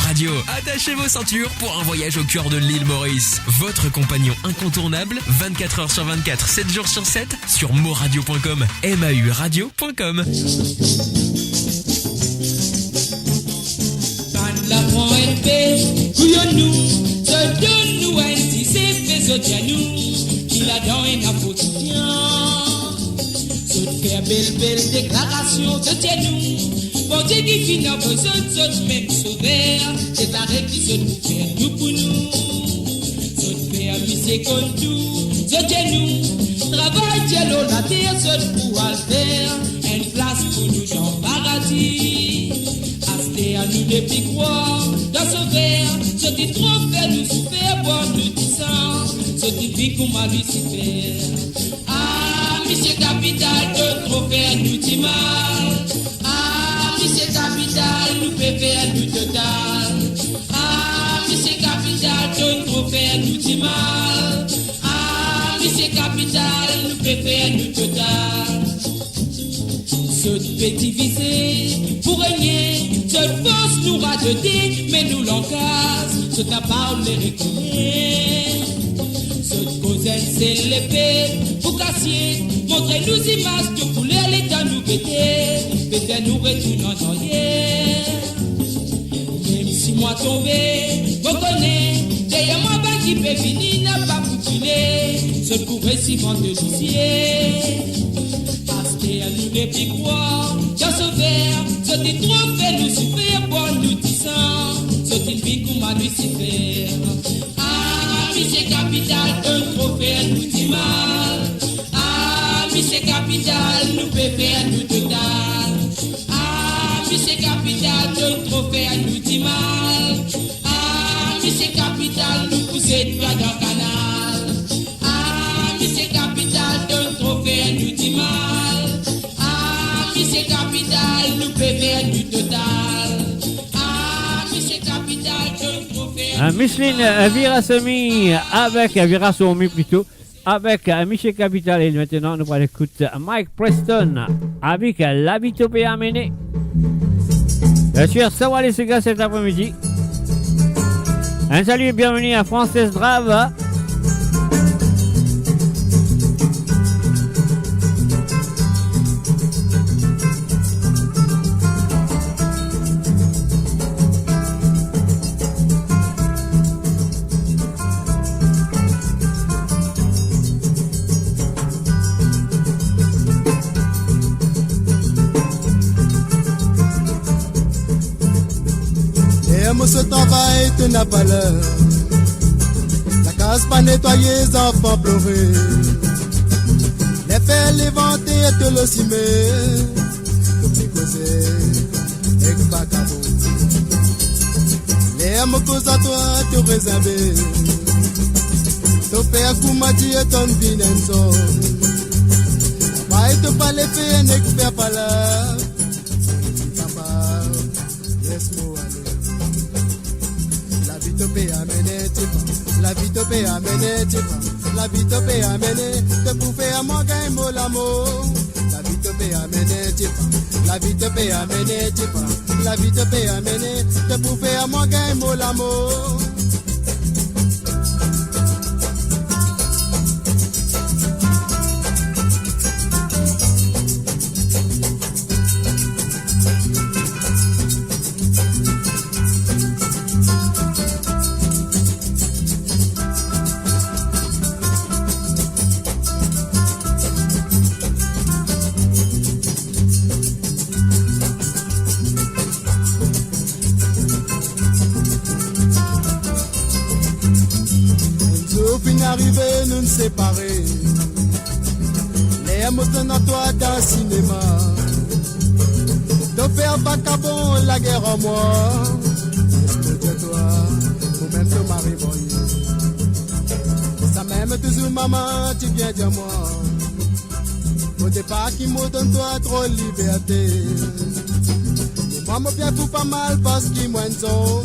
Radio. Attachez vos ceintures pour un voyage au cœur de l'île Maurice. Votre compagnon incontournable, 24 heures sur 24, 7 jours sur 7, sur moradio.com, mauradio.com. La pointe couillons-nous, se donne-nous un petit nous, qui la donne à votre se faire belle déclaration, se tiens-nous. Bon Dieu qui finit en besoin de même sauveur, c'est pareil qui se nous fait nous pour nous. Se fait amuser comme tout, se tiens-nous. Travail, Dieu, la terre, se pour faire une place pour nous, Jean Paradis. Acheter à nous depuis quoi, dans ce verre, se dit trop faire nous souffrir, boire nous du sang, se dit vie qu'on m'a vu si faire. Ah, monsieur Capital, de trop faire nous du mal. Monsieur Capital, nous peut faire du total. Ah, Monsieur Capital, donne trop faire nous du mal. Ah, Monsieur Capital, nous peut faire du total. Ce petit visé, pour régner, cette force nous rajeter, mais nous l'encasse, ce tapard les reconnaît. Cette causaine, c'est l'épée, pour casser, montrez-nous images de couleur, l'état nous péter. Peut-être nous retournons en arrière. Même si moi tombé, vous connaissez, derrière moi, bah, qui peut finir, n'a pas poutulé. Ce pourrait s'y vendre de l'huissier. Acheter à nous des petits croix, dans ce verre, ce dit trop fait nous souffrir, pour nous disant, ce dit vie qu'on m'a dû s'y faire. Ah, monsieur Capital, un trop fait nous dit mal. Ah, monsieur Capital, nous peut faire nous total. Monsieur Capital, de trop faire nous dit mal. Ah, Monsieur Capital, nous pousser de dans le canal. Ah, Monsieur Capital, de trop faire nous dit mal. Ah, Monsieur Capital, nous peut faire du total. Ah, Monsieur Capital, de trop faire. Micheline Virasemi avec Virasomi plutôt. Avec Monsieur Capital et maintenant nous allons écouter Mike Preston avec l'habitopé amené. Bien sûr, ça va les gars cet après-midi. Un salut et bienvenue à Frances Drave. Ce travail te n'a pas l'heure. La case pas nettoyée, les enfants pleurer. Les faire les vanter, te le cimer. Te picoser, ex-bacabo. Les mots cause à toi, te réserver. Te faire koumadi et ton vinenzo. Pas te pas les faire, n'expert pas là. Laisse-moi aller. La vie te paie amener, la vie te paie amener, te pouvez à mon gain mot l'amour. La vie te paie amener, la vie te paie amener, la vie te paie amener, te pouvez à mon gain mot l'amour. Nous nous séparer. Les moutons à toi dans le cinéma. De faire vagabond la guerre en moi. Est-ce que toi, ou même ton mari voyé. Ça m'aime toujours maman, tu viens dire moi. Au départ qui me donne toi trop liberté. Et moi me bien tout pas mal parce qu'il m'en sont.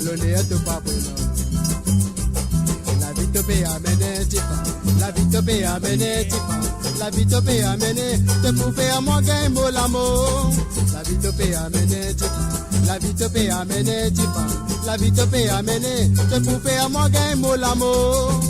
l'on est tout pas bon. La vie te paye à mener, tipa. La vie te paye à mener, tipa. La vie te paye à mener, te pour faire mon gain, mon l'amour. La vie te paye à mener, tipa. La vie te paye à mener, tipa. La vie te paye à mener, te pour faire mon gain, mon l'amour.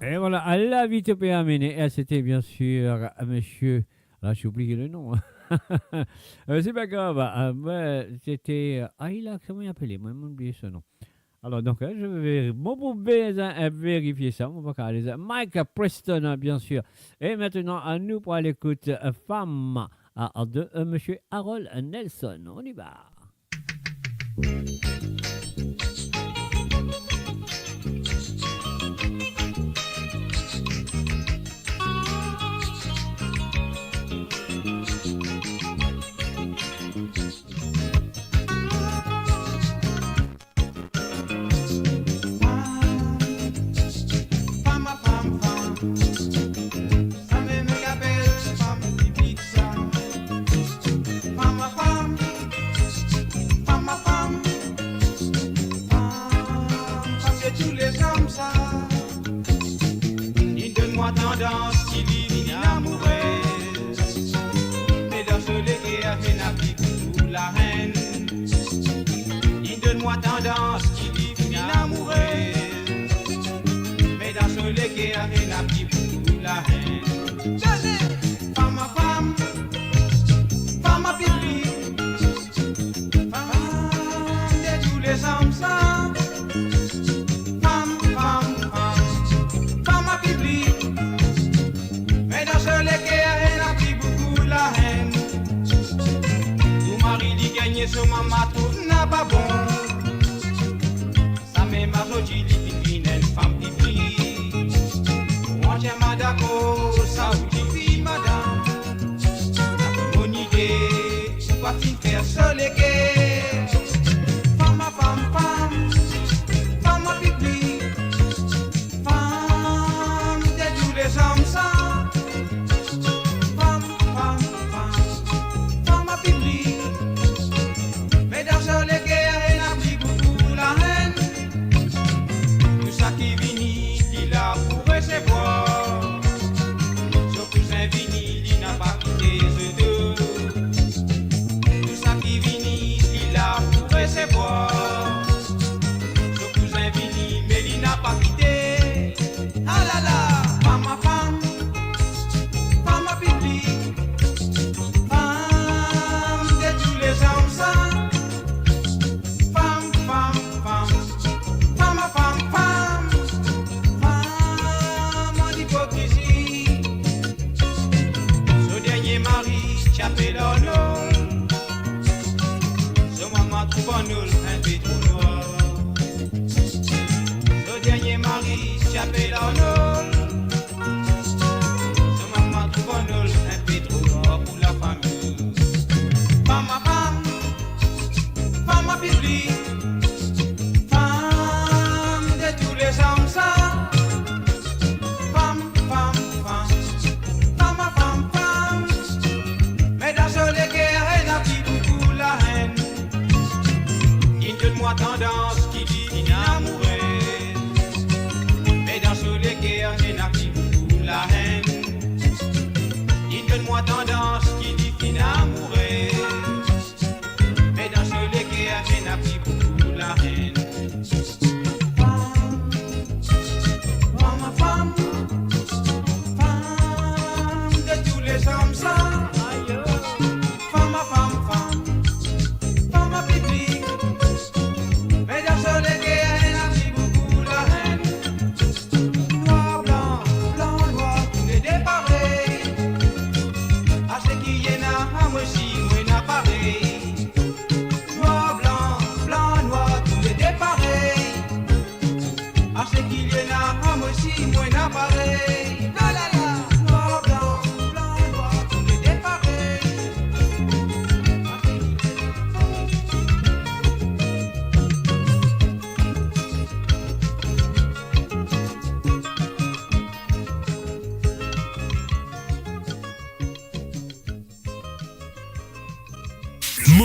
Et voilà, à la vie te peut amener. Et c'était bien sûr monsieur. Là, j'ai oublié le nom. C'est pas grave. C'était. Ah, il a comment il appelé? Moi, j'ai oublié ce nom. Alors, donc, je vais vérifier ça. On va aller. Mike Preston, bien sûr. Et maintenant, à nous pour l'écoute femme de monsieur Harold Nelson. On y va. Tendance qui vit amoureuse, mais dans ce légué a fait nappy pour la reine. Il donne-moi tendance qui vit amoureuse, mais dans ce légué a fait nappy pour la reine. Femme à femme, femme à pili, femme de tous les hommes ça. Son maman tout n'a pas bon. Ça met ma jolie fille, une femme pipi. Moi j'aime madako, ça ou dit madame. Mon idée, quoi t'y faire seul et femme à femme, femme, femme à pipi. Femme de tous les hommes ça.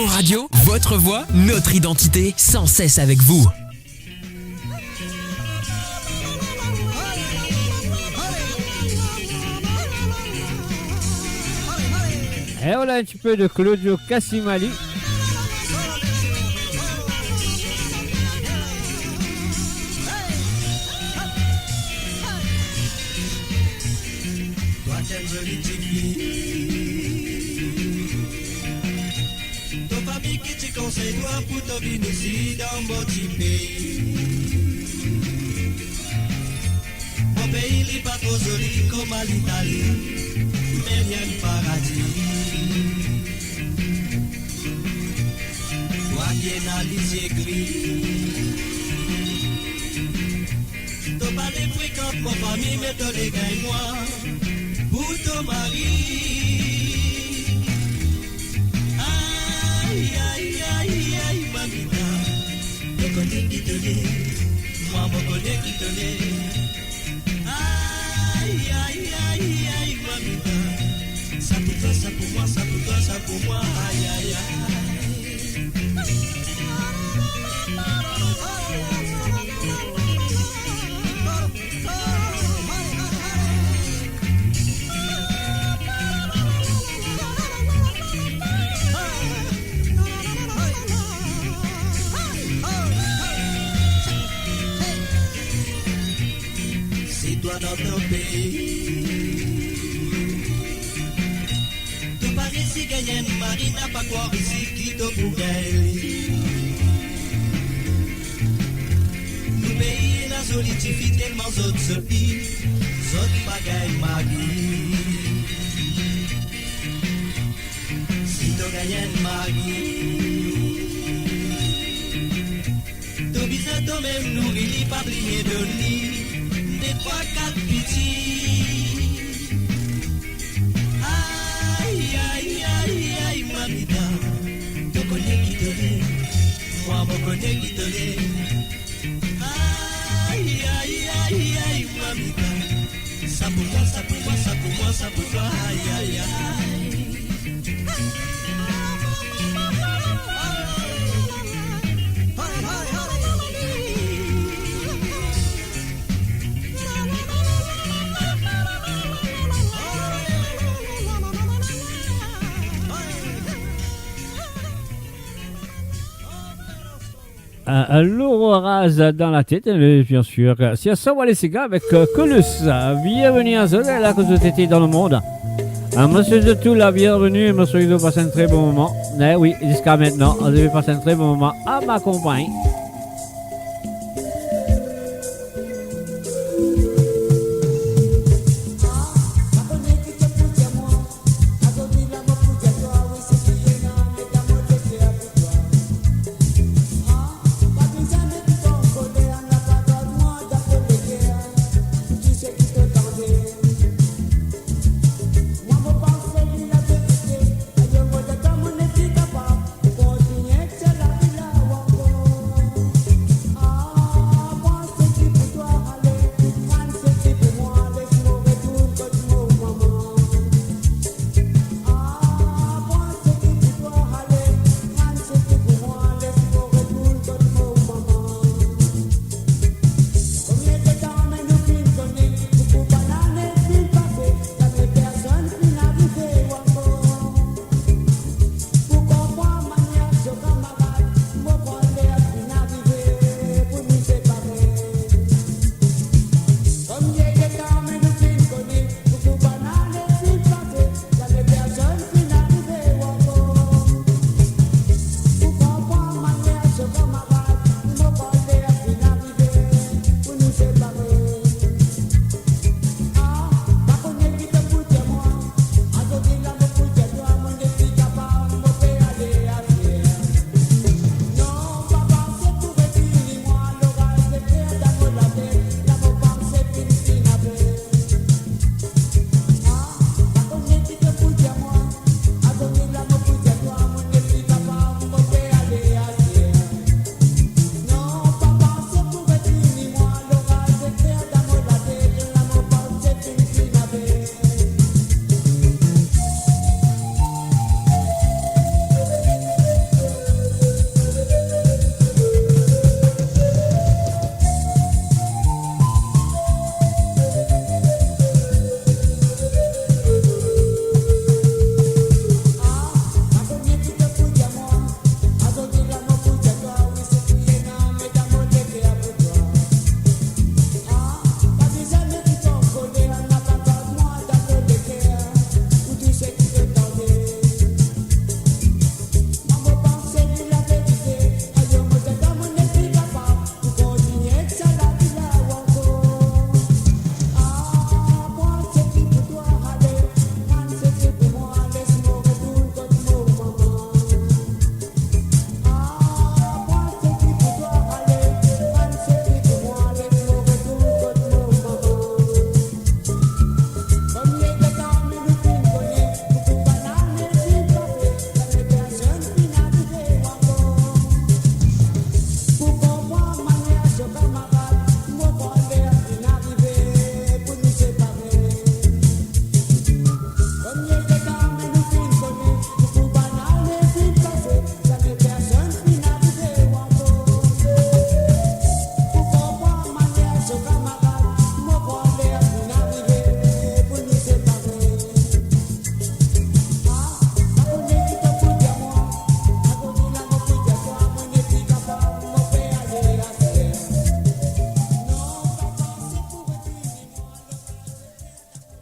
Mo Radio, votre voix, notre identité, sans cesse avec vous. Et voilà un petit peu de Claudio Cassimali. Toi quelle jolie petite fille. Ton famille qui te conseille toi pour te venir ici dans mon petit pays. Mon pays n'est pas trop joli comme à l'Italie, mais rien de paradis. Toi qui es dans les yeux gris. Ton mari fréquente mon famille, mais ton dégaine moi pour ton mari. Aïe, aïe, aïe, aïe, mamita. Je connais qui te l'est, moi je connais qui te l'est. Aïe, aïe, aïe, aïe, mamita. Ça pour toi, ça pour moi, ça pour toi, ça pour moi. Aïe, aïe, aïe. C'est toi dans ton pays. Tu parais si gagnant, Marie n'a pas quoi ici qui te pouvait. Nous pays dans solitude tellement autres se pis, autres bagailles Marie. Si tu gagnes Marie, tu bisous toi-même nourrir, pas oublier de lit. Des 3-4 petits. Aïe, aïe, aïe, aïe, mamita. Tu connais qui te l'est, moi je connais qui te l'est. Aïe, aïe, aïe, aïe, mamita. Ça pour moi, ça pour moi, ça pour moi, ça pour toi. Aïe, aïe, aïe. Lourd rase dans la tête, bien sûr. C'est ça, voilà les gars, avec Colus. Bienvenue à Zola, là que vous étiez dans le monde. Monsieur de tout, la bienvenue. Monsieur Hugo, passez un très bon moment. Eh oui, jusqu'à maintenant, vous avez passé un très bon moment à ma compagne. Continue, c'est la vie là,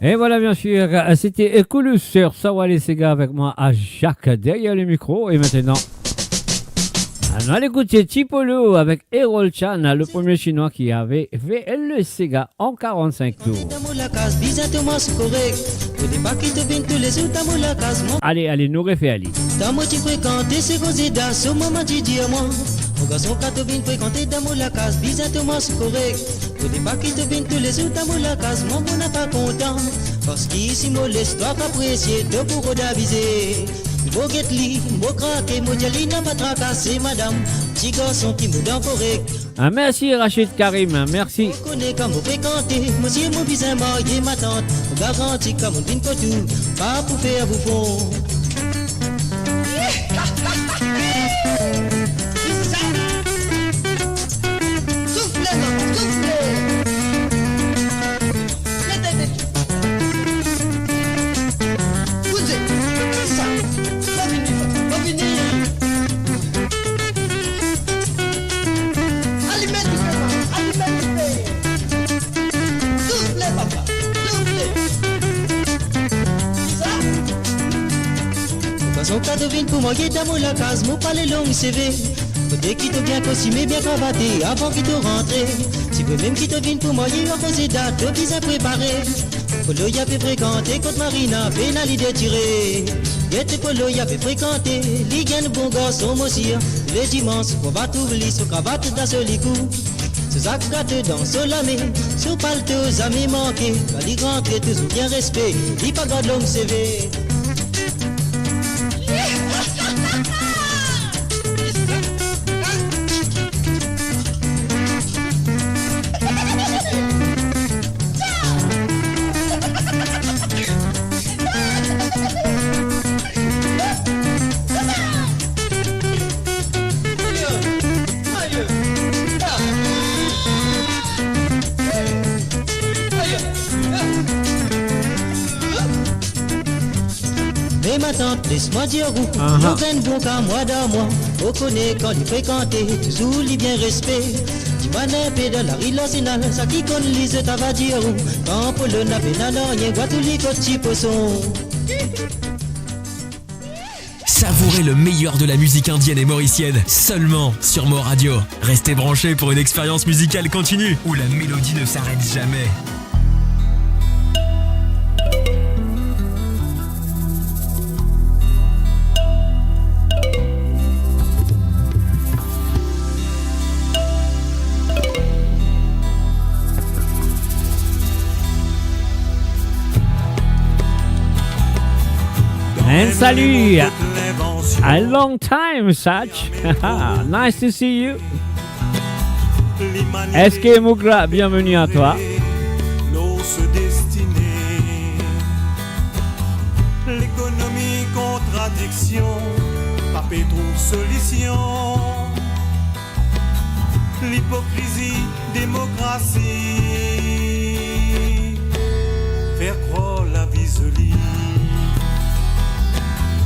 Et voilà, bien sûr, c'était Koulous sur Sawale Sega avec moi à Jacques derrière le micro. Et maintenant, on allait écouter Tipolo avec Errol Chan, le premier chinois qui avait fait le Sega en 45 tours. Allez, nous refait Ali. Mon garçon, quand tu viens fréquenter dans la case, bizarrement c'est correct. Au départ, qui te viennent tous les jours dans la case, mon bon n'a pas content. Parce qu'ici, moi, l'histoire appréciée, de pour d'aviser. Beau guet-li, beau craqué, mon jali n'a pas tracassé, madame. Petit garçon qui me donne correct. Merci Rachid Karim, merci. Je connais quand vous fréquentez, monsieur, mon bizarre marié, ma tante. Vous garantis comme on vient pour tout, pas pour faire bouffon. Son cas devine pour moi, il est dans la case, mon palais long CV. Dès qu'il te bien costumé, bien cravaté, avant qu'il te rentre. Si vous même qu'il te vienne pour moi, il a posé date, de bien préparé. Polo y avait fréquenté, contre Marina, pénalité tiré. Yette Polo y avait fréquenté, l'hygiène bon garçon, monsieur. Le dimanche, on va t'ouvrir, sous cravate dans ce licou. Sous acte dans ce lamé, sous palto, amis manqués. Quand il rentre, toujours bien respect, il pas garde long CV. Mais ma tante, laisse-moi dire où, nous prenne bon qu'à moi dans moi. On connaît quand il fréquente, toujours il bien respect. Tu m'as n'importe dans la rue nationale, ça qui connaît lise, t'as va dire où. Quand pour le nappe, n'a rien, voit tous les petits poissons. Savourez le meilleur de la musique indienne et mauricienne, seulement sur Mo Radio. Restez branchés pour une expérience musicale continue, où la mélodie ne s'arrête jamais. And salut! A long time, Sach. Nice to see you. SK Mugra, bienvenue à toi. L'économie, contradiction, papier trouve solution. L'hypocrisie, démocratie, faire croire la vie jolie.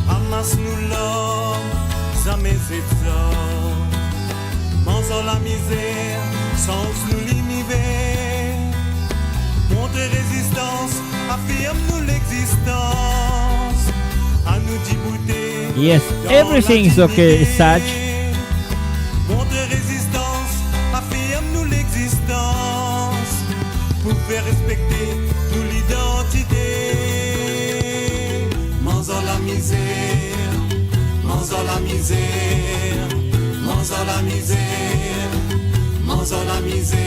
Amasse-nous l'homme, jamais état. Mangeons la misère, sans nous l'univers. Montre résistance, affirme-nous l'existence. À nous d'ybouter. Yes, everything's okay, Sach. Montre résistance, affirme-nous l'existence. Pour faire respecter nous l'identité. Mangeons la misère, mangeons la misère, mangeons la misère, mangeons la misère.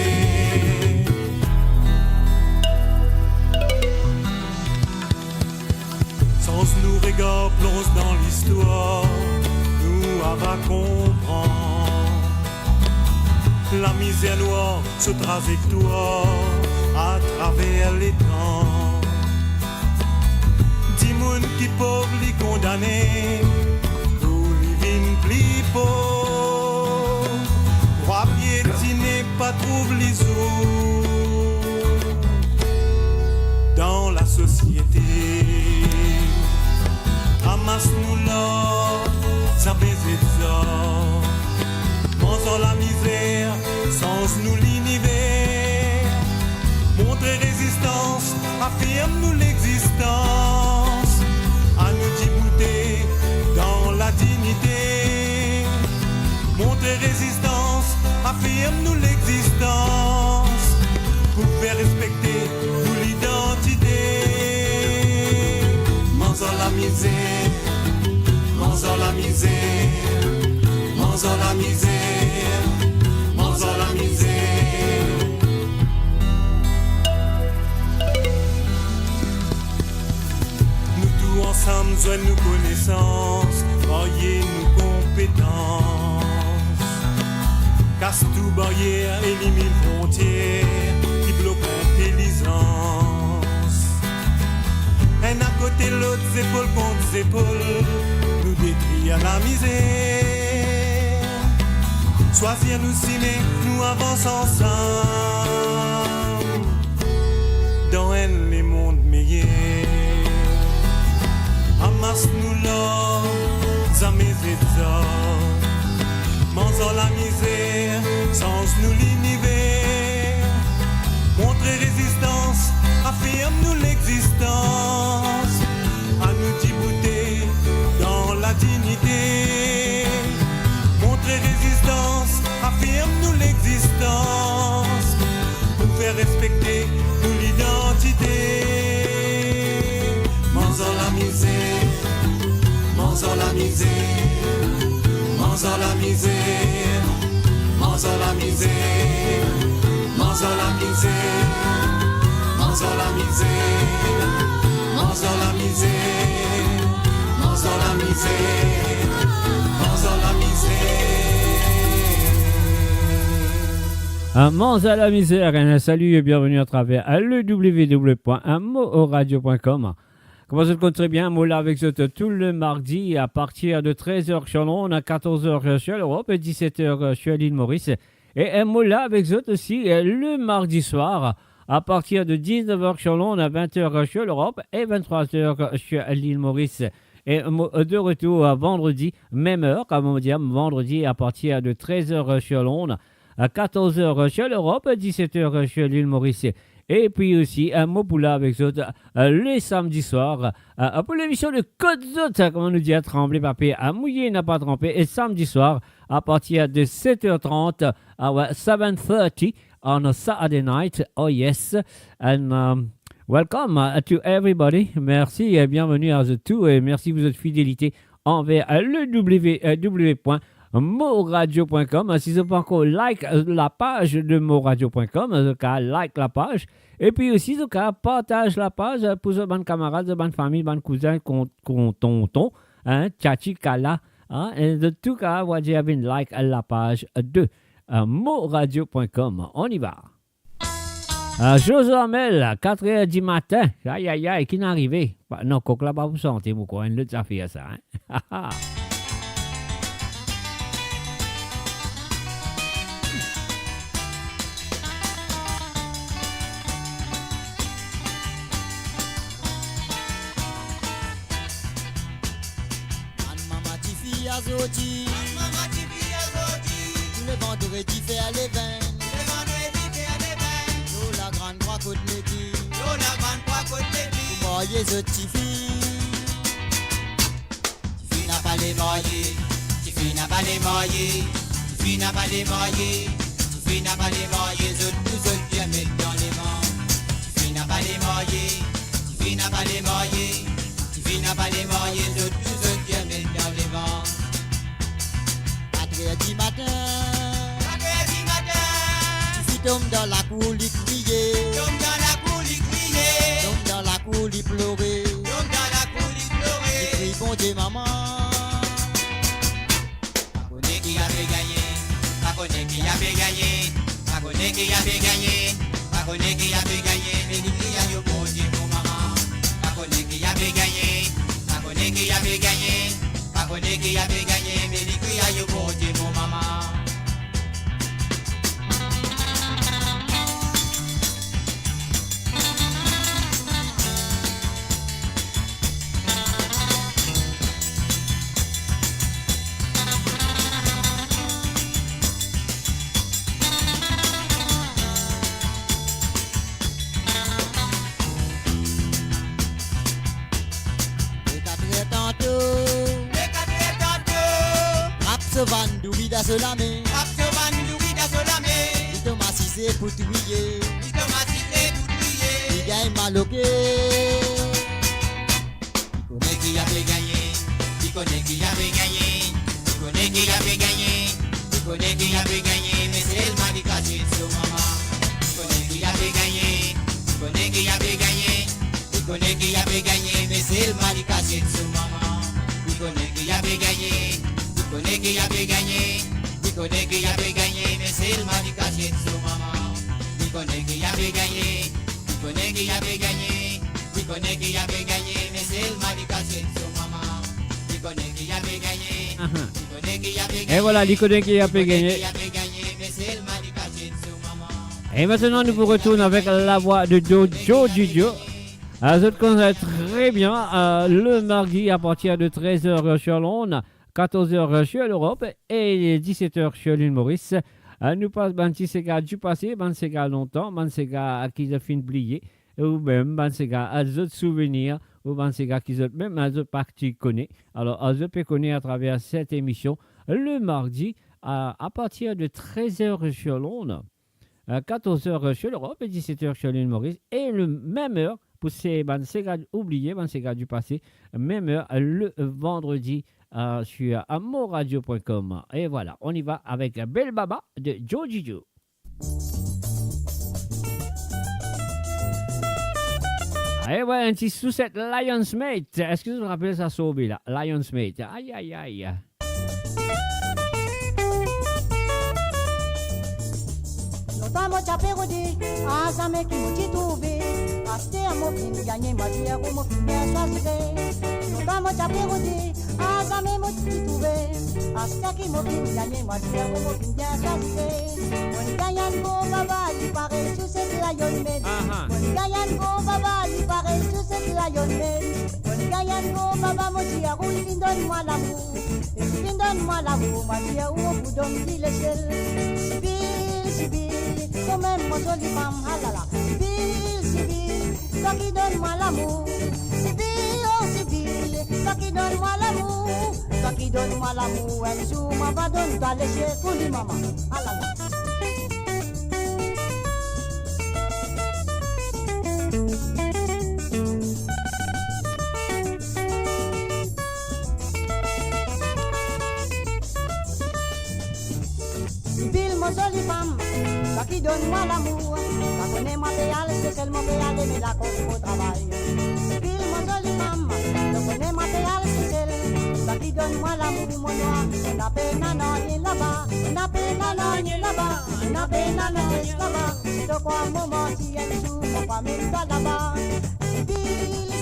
Sans nous regard plonge dans l'histoire, nous va comprendre la misère noire, ce trajectoire à travers les temps. Moun qui pauvre li condamné pour li vin pli pauvre. Roi piétiné pas trouve les autres dans la société. Amasse-nous l'or, ça baiser ça. Mangeons la misère, sans nous l'univers. Montre résistance, affirme affirme-nous l'existence, à nous débouter dans la dignité. Montrer résistance, affirme-nous l'existence, pour faire respecter nous l'identité. Mangeons la misère, mangeons la misère, mangeons la misère, mangeons la misère. Nous tous ensemble, joignent nos connaissances, voyez-nous compétences. Casse tout barrière, élimine frontières qui bloquent l'intelligence. Un à côté l'autre, épaule contre épaule, nous détruire à la misère. Choisir nous cimer, nous avançons ensemble dans un les mondes meilleurs. Amasse-nous l'or, jamais et d'or. Mangeons la misère, change-nous l'univers. Montrer résistance, affirme-nous l'existence, à nous débouter dans la dignité. Montrer résistance, affirme-nous l'existence, pour faire respecter nous l'identité. Mangeons la misère, mangeons la misère, mangeons la misère, mangeons la misère, mangeons la misère, mangeons la misère, mangeons la misère, mangeons la misère, mangeons la misère. Mange à la misère, un salut et bienvenue à travers le www.moradio.com. Comment ça se compte très bien, Moula avec vous tout le mardi à partir de 13h sur Londres, à 14h sur l'Europe et 17h sur l'île Maurice. Et Moula avec vous aussi le mardi soir à partir de 19h sur Londres, à 20h sur l'Europe et 23h sur l'île Maurice. Et de retour à vendredi, même heure, comme on dit, vendredi à partir de 13h sur Londres, à 14h sur l'Europe, 17h sur l'île Maurice. Et puis aussi, un mot pour là avec vous les samedis soirs, pour l'émission de Côte d'Azur, comme on nous dit, à trembler, papier, à mouiller, n'a pas trempé. Et samedi soir, à partir de 7h30, à 7:30 on a Saturday night. Oh yes. And welcome to everybody. Merci et bienvenue à tous. Et merci pour votre fidélité envers le www.moradio.com. Si vous n'avez pas encore like la page de moradio.com, like la page. Et puis aussi, partage la page pour vos bonnes camarades, bonnes familles, bonnes cousins, tonton, tchachi, kala. Et de tout cas, vous avez bien like la page de moradio.com. On y va. José Amel, 4h du matin. Aïe, aïe, aïe, qui n'est arrivé? Non, coq là, pas vous sentez, mon coin, l'autre, ça fait ça. Azoti, tous les vendredis fait à l'évent, nous la grande croix côte l'équipe, pour marier ce petit fille. Tu n'a pas les mariés, tu n'a pas les mariés, tu n'a pas les mariés, tu n'a pas les mariés, nous autres bien mettre dans les vents. Tu n'a pas les mariés, tu n'a pas les mariés, tu n'a pas les mariés, nous autres bien mettre dans les vents. 4h du matin, tu tombes dans la cour, il crier, tombe dans la cour, il crier, tombe dans la cour, il pleurer, tombe dans la cour, il pleurer, il crie bon Dieu maman. Pas connaît qui avait gagné, pas connaît qui avait gagné, pas connaît qui avait gagné, pas connaît qui avait gagné, mais il crie à yo bon Dieu pour maman. Pas connaît qui avait gagné, pas connaît qui avait gagné, pas connaît qui avait gagné, mais il crie à yo bon Dieu pour maman. Apsovan Doubida Solame, Apsovan Doubida Solame, Itomasise pour tuer, Itomasise pour tuer, il gagne maloqué. Il connaît qui avait gagné, il connaît qui avait gagné, il connaît qui avait gagné, il connaît qui avait gagné, mais c'est le mal qui casse sur maman. Il connaît qui avait gagné, il connaît qui avait gagné, il connaît qui avait gagné, mais c'est le mal qui casse sur maman. Il connaît qui avait gagné, il connaît qui avait gagné, il connaît qui avait gagné, mais c'est le mal qui casse sur maman. Il connaît qui avait gagné, il connaît qui avait gagné, il connaît qui avait gagné, mais c'est le mal qui casse sur maman. Il connaît qui avait gagné, il connaît qui avait gagné. Et voilà, l'icône qui a pu gagner. Mais c'est le mal qui casse sur maman. Et maintenant, nous vous retournons avec la voix de Jojo. Vous êtes connaissez très bien le mardi à partir de 13h sur Londres, 14h sur l'Europe et 17h sur l'île Maurice. Nous passons Bansega du passé, Bansega longtemps, Bansega qui a fini oublié, ou même Bansega à d'autres souvenirs, ou Bansega qui a même à d'autres parties connaît. Alors, à d'autres connaît à travers cette émission le mardi à partir de 13h sur Londres, 14h sur l'Europe et 17h sur l'île Maurice et le même heure. Pour ces Bansega oubliés, Bansega du passé, même heure le vendredi sur amoradio.com. Et voilà, on y va avec Belle Baba de Jojo. Et voilà, un petit sous cette Lion's Mate. Est-ce que vous vous rappelez ça, Sobi là? Lion's Mate. Aïe, aïe, aïe. Tamo chaperodi, azame ki muti tubi, aste amo fin gagné ma dia como bien choisir. Tamo chaperodi, azame muti tubi, aste ki mo fin gagné ma dia como bien choisir. Mon gayan go baba li pare sous cette lion med. Mon gayan go baba li pare sous cette lion med. Mon gayan go baba mo dia roule fin donne-moi l'amour. Fin donne-moi l'amour, ma dia où vous donne dit le ciel. Sibyl, comme moi jolie femme, halala. Sibyl, toi qui donne-moi l'amour. Sibyl, oh Sibyl, toi qui donne-moi l'amour. Toi qui donne-moi l'amour, un jour, ma va donne-toi lécher pour lui, maman. Halala. Sibyl, mon jolie femme, toi qui donne-moi l'amour. Tu connais Montréal, c'est seul Montréal et mais la cause au travail. Sibyl, mon jolie femme, tu connais Montréal, c'est seul. Toi qui donne-moi l'amour, mon noir. On appelle Nanon là-bas, on appelle Nanon là-bas, on appelle Nanon là-bas. Si tu crois un moment, si un jour, on va même toi là-bas.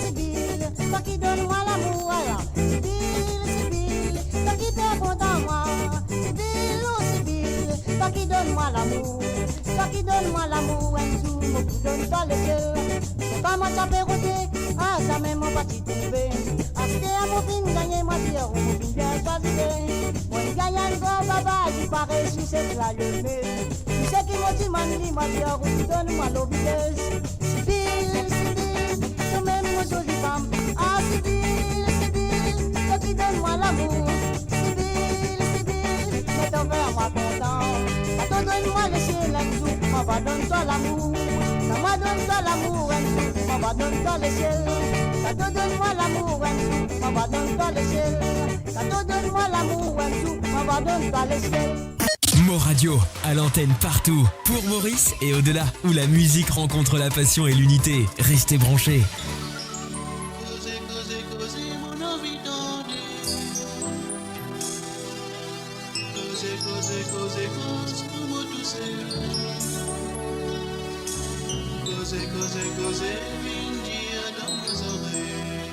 Sibyl, toi qui donne-moi l'amour, alors. Sibyl, toi qui t'es bon dans moi. Sibyl, oh Sibyl, toi qui donne-moi l'amour. Toi qui donne-moi l'amour, un jour, mon coup donne-toi le ciel. Comment ça peut router, ah ça même mon parti trouvé. Acheter à mon fin, gagner ma vie, mon fin bien choisi. Mon gagnant go baba, il paraît sous cette la levée. Tu sais qui m'a dit, man, il m'a dit, donne-moi l'obédience. Sibyl, toi même mon jolie femme. Ah Sibyl, toi qui donne-moi l'amour. Sibyl, mais ton verre moi content. Donne-moi le ciel un jour, on va donner-toi l'amour. Ça m'a donné-toi l'amour un jour, on va donner-toi le ciel. Ça te donne-moi l'amour un jour, on va donner-toi le ciel. Ça te donne-moi l'amour un jour, on va donner-toi le ciel. Moradio, à l'antenne partout, pour Maurice et au-delà, où la musique rencontre la passion et l'unité. Restez branchés. Causer, une dia dans mes oreilles.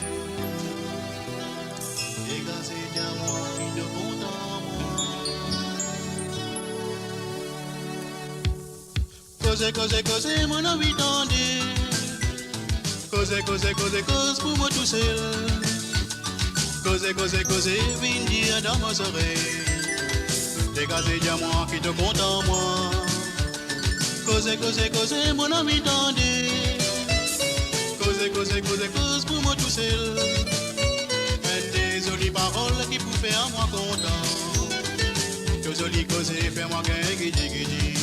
Et gazez bien moi, qui de bon dans moi. Causer, mon envie d'endir. Cause pour moi tout seul. Causer, une dia dans mes oreilles. Et gazez bien moi, qui de bon dans moi. Causer, mon ami tendez. Cause pour moi tout seul. Et des jolies paroles qui pouvaient à moi content. joli cause, fais-moi qu'un guidi.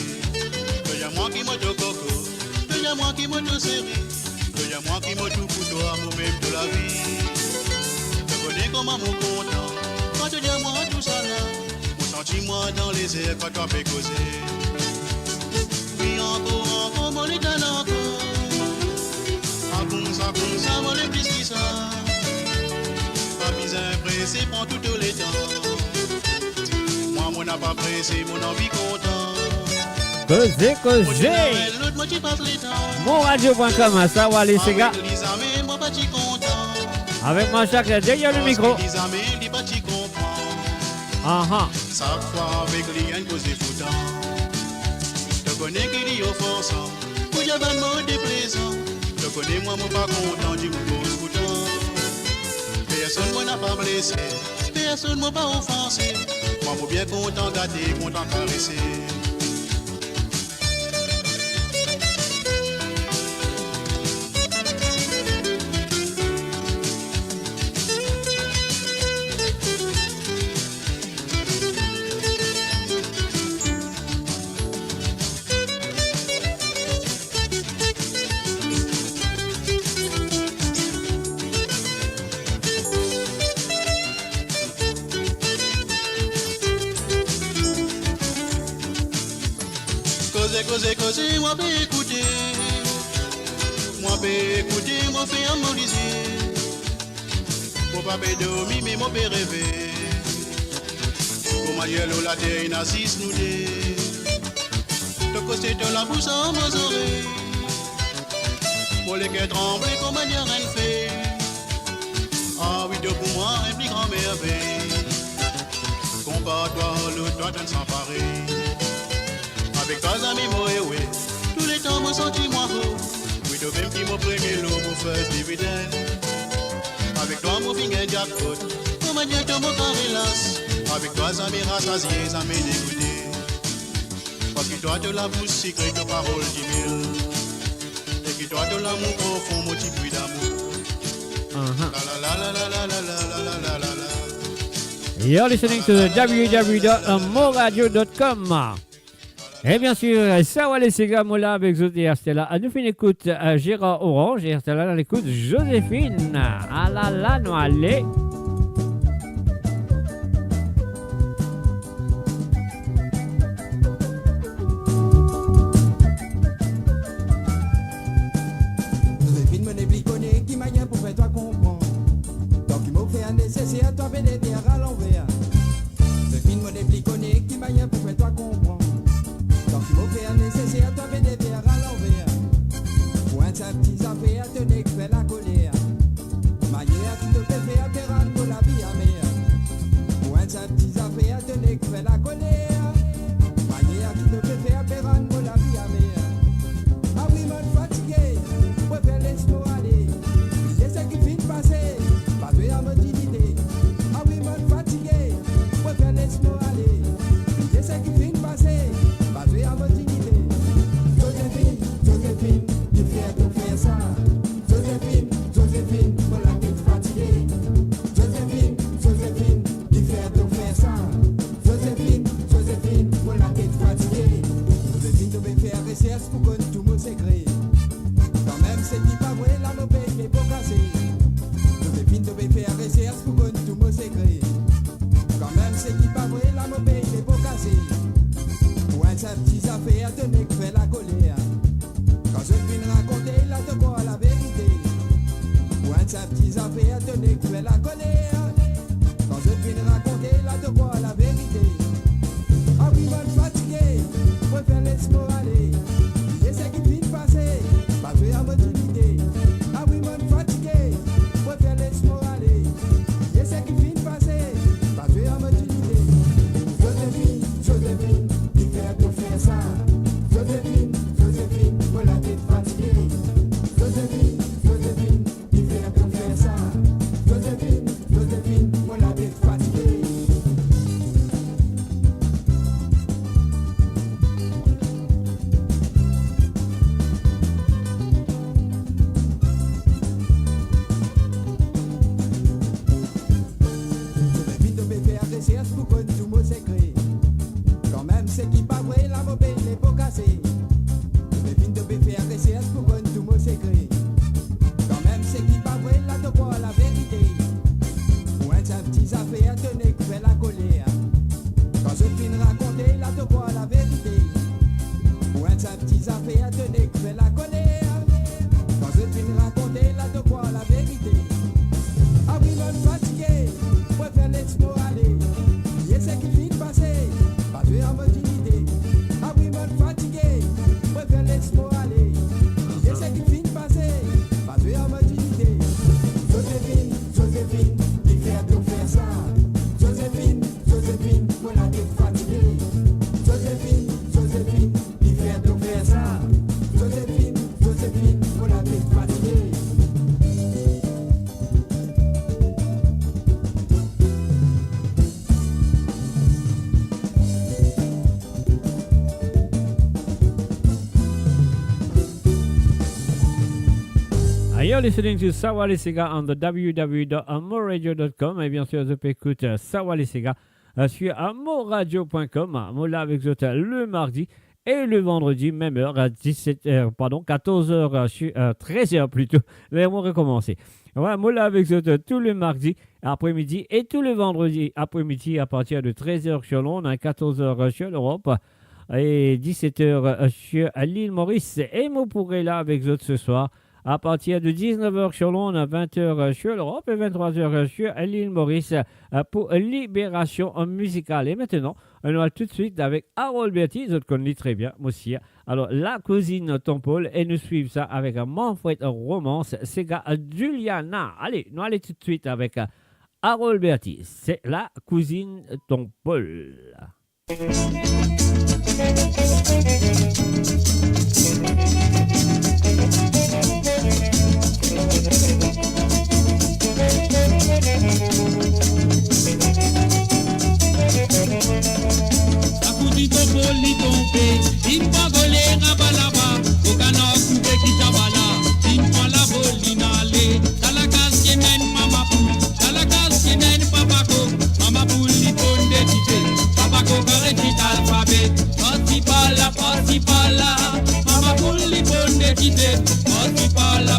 Que y'a moi qui m'a tout coco, que y'a moi qui m'a tout serré, que y'a moi qui m'a tout pour toi, moi-même de la vie. Je connais comment mon content, quand tu dis à moi tout ça là, mon sentiment dans les airs quand tu fais causer. Oui, encore, mon état encore. Ça, moi le plus qui ça. Pas besoin pressé, prend tout le temps. Moi, mon n'a pas pressé, mon envie content. Causez. Mon radio.com, ça va les gars. Avec mon chaque derrière le micro. Ça fois avec les gens cause foutant. Je connais qu'il y a offensant. Pour y avoir un mot déplaisant. Je connais moi, mon pas content du cause foutant. Personne moi n'a pas blessé. Personne m'a pas offensé. Moi, mon bien content gâté, content caressé. Cause, moi peux écouter, moi fais amoriser. Mon papa dormi, mais mon père rêver. Pour Manuel ou la terre, il assiste nous deux. De côté de la bouche en mes oreilles. Pour les cœurs trembler comme manière elle fait. Ah oui, de pour moi, un plus grand merveille. Combat-toi, l'autre doit ne s'emparer. Avec toi, amis, moi, oui. Tous les temps, moi, senti moi haut. Oui, de même qui m'a pris l'eau pour faire dividende. Avec toi, mon finger jackpot. Pour ma diète, mon carrélas. Avec toi, amis, rassasiés, amis, dégoûtés. Parce que toi, de la bouche secrète, de paroles 10 000. Et que toi, de l'amour profond, mon petit bruit d'amour. La la la la la la la la la la la. You're listening to the www.moradio.com. Et bien sûr, ça va les gars, moi là avec Zoté et Stella. Nous finissons l'écoute Gérard Orange et Stella dans l'écoute Joséphine. Ah là là, nous allez. Joséphine me dépliconné qui m'a rien pour faire toi comprendre. Donc il m'a fait un nécessaire, toi venez dire à l'envers. Joséphine me dépliconné qui m'a rien pour faire toi comprendre. Donc il m'a fait un nécessaire, toi venez dire à l'envers. Pour un sa petite affaire, tenez que fait la colère. Manière qui te fait faire pérane pour la vie amère. Pour un sa petite affaire, tenez que fait la colère. Manière qui te fait faire pérane pour la vie amère. Ah oui, man fatigué, préfère laisse-moi aller. C'est ce qui finit de passer, pas de la motivité. Ah oui, man fatigué, préfère laisse-moi aller. C'est ce qui finit de passer, pas de la motivité. Joséphine, Joséphine, tu fais tout faire ça. Joséphine, Joséphine, pour la tête fatiguée. Joséphine, Joséphine, tu fais tout faire ça. Joséphine, Joséphine, pour la tête fatiguée. Joséphine devait faire recherche pour que tout mon secret. Quand même c'est qui pas vrai, la mauvaise qui est pour casser. Joséphine devait faire recherche pour que tout mon secret. Quand même c'est qui pas vrai, la mauvaise qui est pour casser. Pour un sa petite affaire, tenez que fait la colère. Quand je viens raconter, là te crois la vérité. Pour un sa petite affaire, tenez que fait la colère. Quand je viens raconter, là te crois la vérité. Ah oui, man fatigué, préfère laisse-moi aller. Et c'est qui finit de passer, pas de la motivité. Ah oui, man fatigué, préfère laisse-moi aller. Et c'est qui finit de passer, pas de la motivité. Joséphine, Joséphine, tu fais tout faire ça. Joséphine, Joséphine, pour la tête fatiguée. Joséphine, Joséphine, tu fais tout faire ça. Joséphine, Joséphine. You're listening to Sawali Sega on the www.amoradio.com et bien sûr, je peux écouter Sawali Sega sur amoradio.com. Moi là avec vous le mardi et le vendredi, même heure, à 14h, 13h plutôt. Là, on va recommencer. Ouais, moi là avec vous tout le mardi après-midi et tout le vendredi après-midi à partir de 13h sur Londres, à 14h sur l'Europe et 17h sur l'île Maurice. Et moi pourrai là avec vous ce soir à partir de 19h sur Londres, à 20h sur l'Europe et 23h sur l'île Maurice pour Libération musicale. Et maintenant, on va tout de suite avec Harold Berti, je le connais très bien, moi aussi. Alors, La cousine Tom Paul, et nous suivons ça avec un Manfred Romance, c'est Juliana. Allez, nous allons tout de suite avec Harold Berti, c'est La cousine Tom Paul. Li tombe, in pagole rabalaba, okana kube kitabala, in pala bolinale, talakas yenen mama pou, talakas yenen papako, mama pou li bonde tite, papako kare tit alphabet, partipala, mama pou li bonde tite, partipala,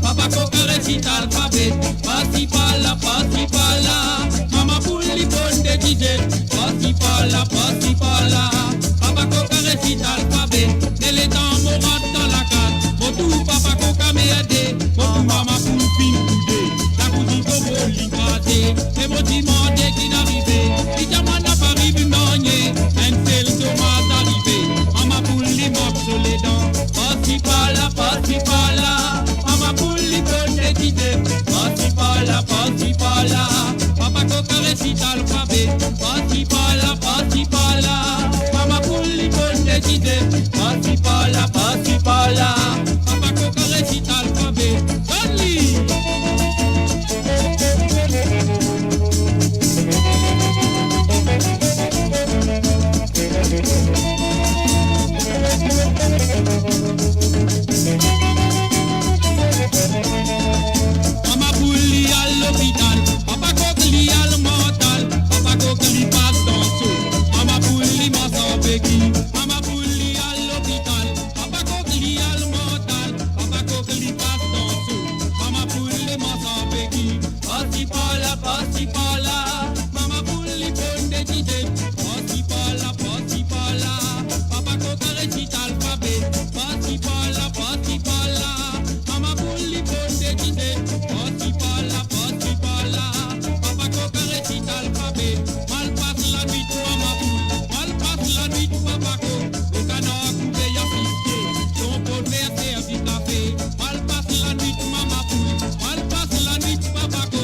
papako kare tit alphabet, partipala, mama pou li bonde tite, partipala, papa coca récite alphabet, elle est dans mon rat dans la carte, mon tout papa coca m'aide, mon tout maman pour fin coudé, la cousine de l'ingraté, et mon demandé qui n'arrivait, et jamais n'a pas arrivé nonnier, un seul tomate arrivé, maman pour les mops sur les dents, partipala, maman pour les bonnes idées, partipala, papa coca récite alphabet, partipala, mama pulli bonne idée, partipala, papa coca récite alphabet, Donli. Mama pulli à l'hôpital, papa coca li à mental, papa coca li passe dans sous. Mama pulli à l'hôpital, papa coqueli à mental, papa coqueli passe dans sous, mama pulli m'en béqui, partipala, mama pulli bonne d'idée, partipala, papa coqueli récite alphabet, partipala, mama pulli bonne d'idée, partipala, papa coqueli récite alphabet, mal passe la nuit mama poule. La nuit du papaco, au canard coupé y'a fisqué, ton pot vert servi café, mal passe la nuit du mama poule, mal passe la nuit du papaco, au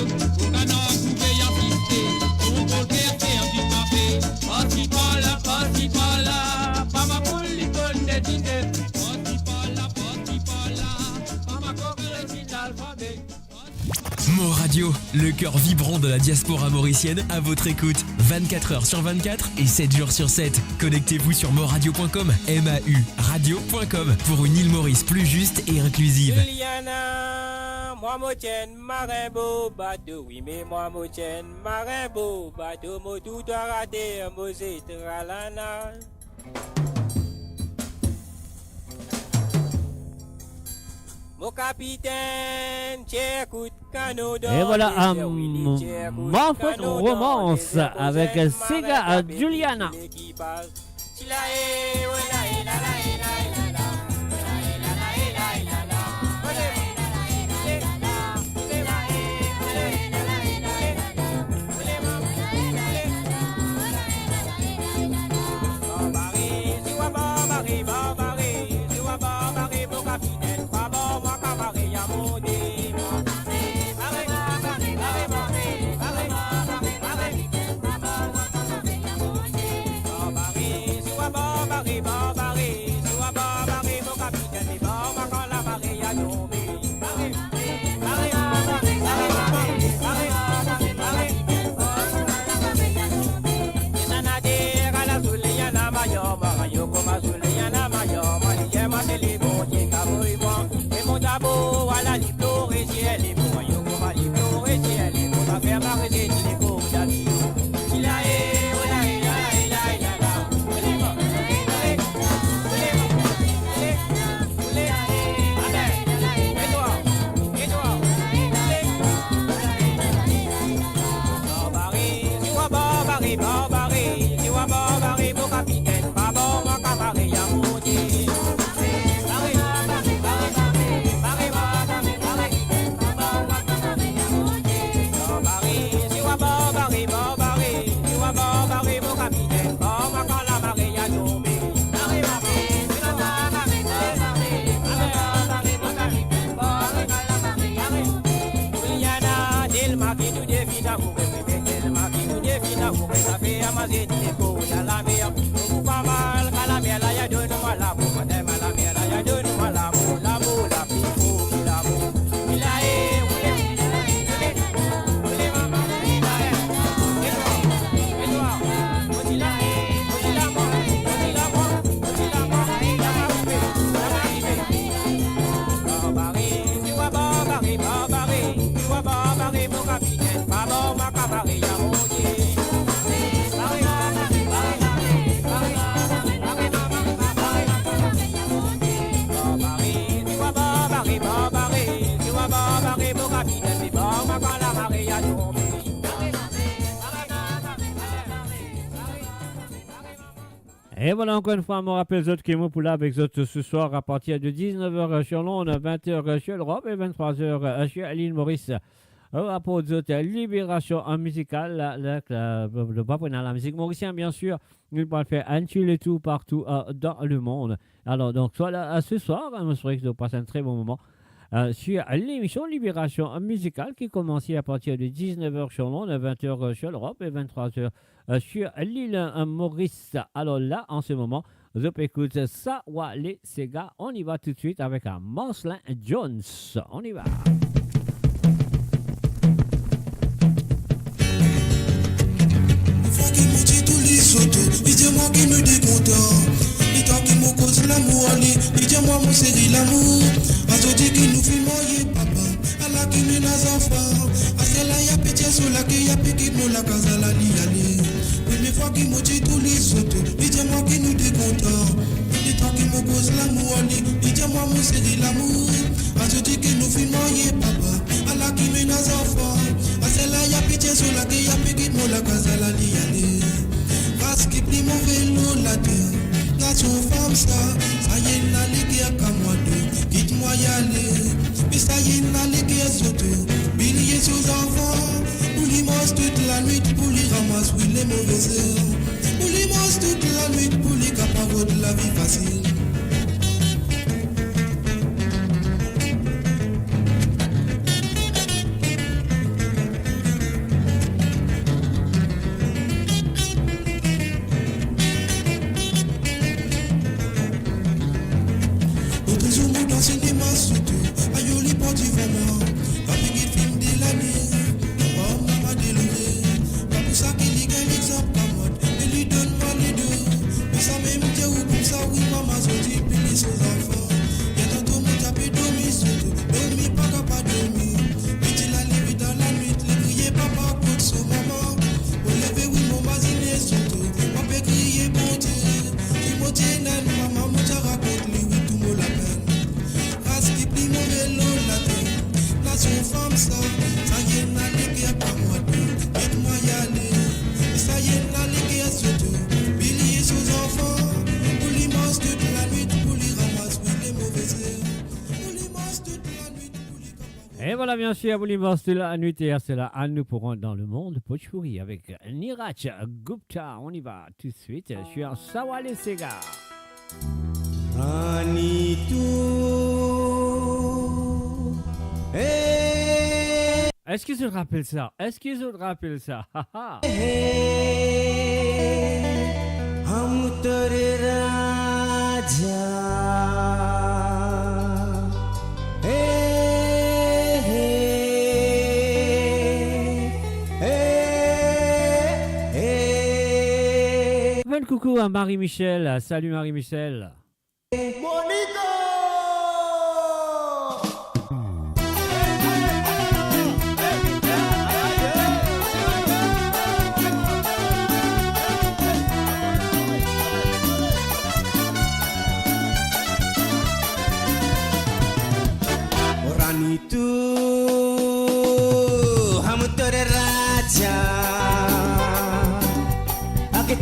canard coupé y'a fisqué, ton pot vert servi café, partipala, mama poule li bonne des idées, partipala, mama coque récite alphabet. Mo Radio, le cœur vibrant de la diaspora mauricienne à votre écoute 24h sur 24 et 7 jours sur 7. Connectez-vous sur moradio.com, MAU radio.com pour une île Maurice plus juste et inclusive. Juliana, moi mo tiens marin beau bateau, oui mais moi mo tiens marin beau bateau, mo tout doit rater, mo c'est tralana. Mon capitaine, écoute canot. Et voilà un Manfred Romance avec Sega Juliana. Bye. c'est ni écho dans la mer. Nous pas mal, quand la mer là, y'a donne-moi l'amour. Quand t'aimes la mer là, y'a donne-moi l'amour. L'amour, la vie, faut qu'il l'amour. Il a Et voilà encore une fois, on me rappelle les autres qui sont pour là avec les autres ce soir à partir de 19h sur Londres, 20h sur l'Europe et 23h sur l'île Maurice. Au rapport des autres libération musicale, le pas la musique mauricienne bien sûr, il va faire un et tout partout dans le monde. Alors donc soit là ce soir, je souhaite que vous passez un très bon moment. Sur l'émission Libération musicale qui commence à partir de 19h sur Londres, 20h sur l'Europe et 23h sur l'île Maurice. Alors là, en ce moment, je peux écouter ça, les Sega. On y va tout de suite avec un Marcelin Jones. On y va. Dis-moi qui me décontent, dis-toi qui me cause l'amour, dis-moi mon série l'amour. A dit qui nous filme, papa, à la qui nous nas enfants. A celle-là, y'a pitié sur la qui y'a piqué nous la casa la li. Première fois qui me dit tous les autres, dis-moi qui nous décontent, dis-toi qui me cause l'amour, dis-moi mon série l'amour. A dit qui nous filme, papa, à la qui nous nas enfants. A celle-là, y'a pitié sur la qui y'a piqué nous la casa la li. Parce qu'il plie mon vélo là-dedans, dans son femme ça y est la ligue à moi deux, quitte-moi y aller, mais ça y est la ligue à sauter, bilier sous enfants, pour les mange toute la nuit, pour les ramasser, oui les mauvaises heures, pour les mange toute la nuit, pour les capables de la vie facile. Bien sûr, vous l'immense de la nuit et c'est là, nous pourrons dans le monde Pochpuri avec Niraj Gupta. On y va tout de suite sur Sawale Sega. Est-ce qu'ils se rappellent ça? Est-ce qu'ils se rappellent ça? Hum tere raja. Coucou à Marie-Michel, salut Marie-Michel. Ranitu, hum tere raja.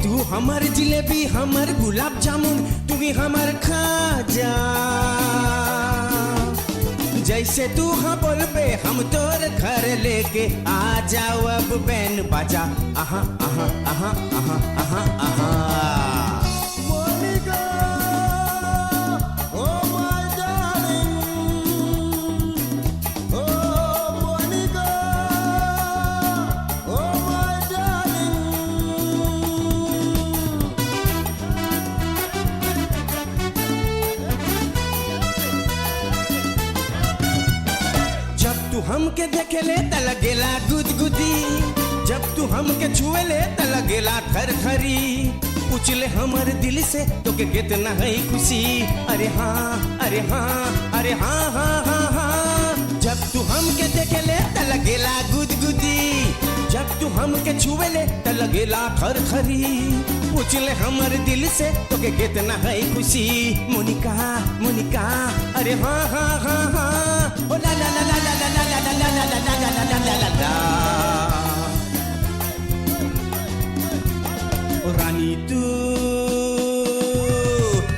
तू हमार जिलेबी हमार गुलाब जामुन तू भी हमार खाजा जैसे तू हाँ बोल पे हम तोर घर लेके आ जाओ अब बैन बाजा आहा आहा आहा आहा आहा आहा तू हमके देखेले त लगेला गुदगुदी, जब तू हमके छुएले त लगेला थरथरी। पूछले हमर दिल से तो के कितना है खुशी, अरे हाँ अरे हाँ अरे हाँ हाँ हाँ हाँ। जब तू हमके देखेले त लगेला गुदगुदी, जब तू हमके छुएले त लगेला थरथरी। पूछले हमर दिल से तो के कितना है खुशी, मोनिका मोनिका अरे हाँ हाँ हाँ हाँ। ओ ला ला ला ला ला ला ला ला ला ला ला ला ला ला ला ला। ओ रानी तू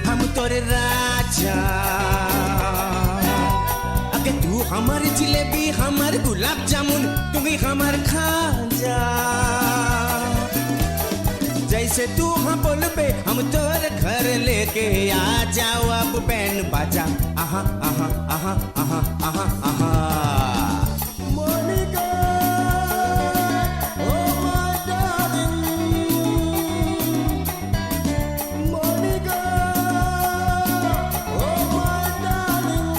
हम तोरे राजा, अगे तू हमार जिलेबी हमार गुलाब जामुन, तुम्ही हमार खाजा। जैसे तू हाँ बोलबे हम तोर घर लेके आ जाओ, अब बैंड बाजा आहा आहा आहा आहा आहा आहा। Monika oh my darling, Monika oh my darling।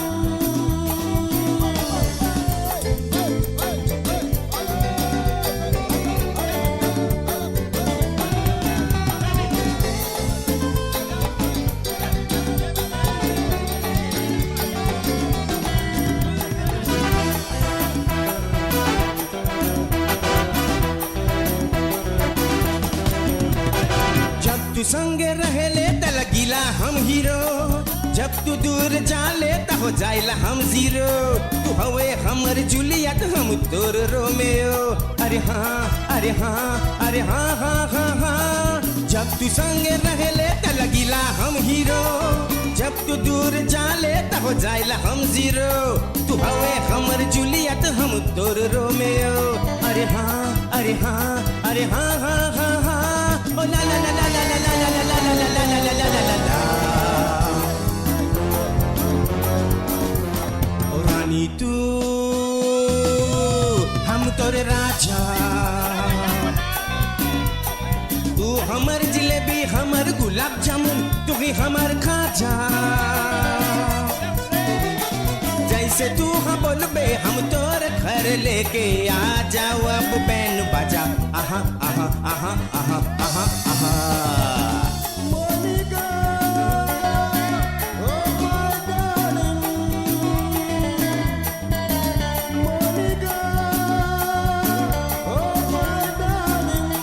तू संगे रहेले त लगिला हम हीरो, जब तू दूर जाले त हो जाइला हम जीरो। तू हवे हमर जूलियट हम तोर रोमियो, अरे हाँ अरे हाँ अरे हाँ हाँ हाँ हाँ। जब तू संगे रहेले त लगिला हम हीरो, जब तू दूर जाले त हो जाइला हम जीरो। तू हवे हमर जूलियट हम तोर रोमियो, अरे हाँ अरे हाँ अरे हाँ हाँ हाँ हाँ। ओ ला ला ला ला ला ला ला ला ला ला ला ला ला ला ला ला। ओ रानी तू हम तोरे राजा, तू हमर जिलेबी हमर गुलाब जामुन, तू ही हमर खाजा। जैसे तू हाँ बोलबे हम तोर घर लेके आ जाओ, अब बैंड बाजा आहा आहा आहा आहा आहा आहा। Monika oh my darling, Monika oh my darling।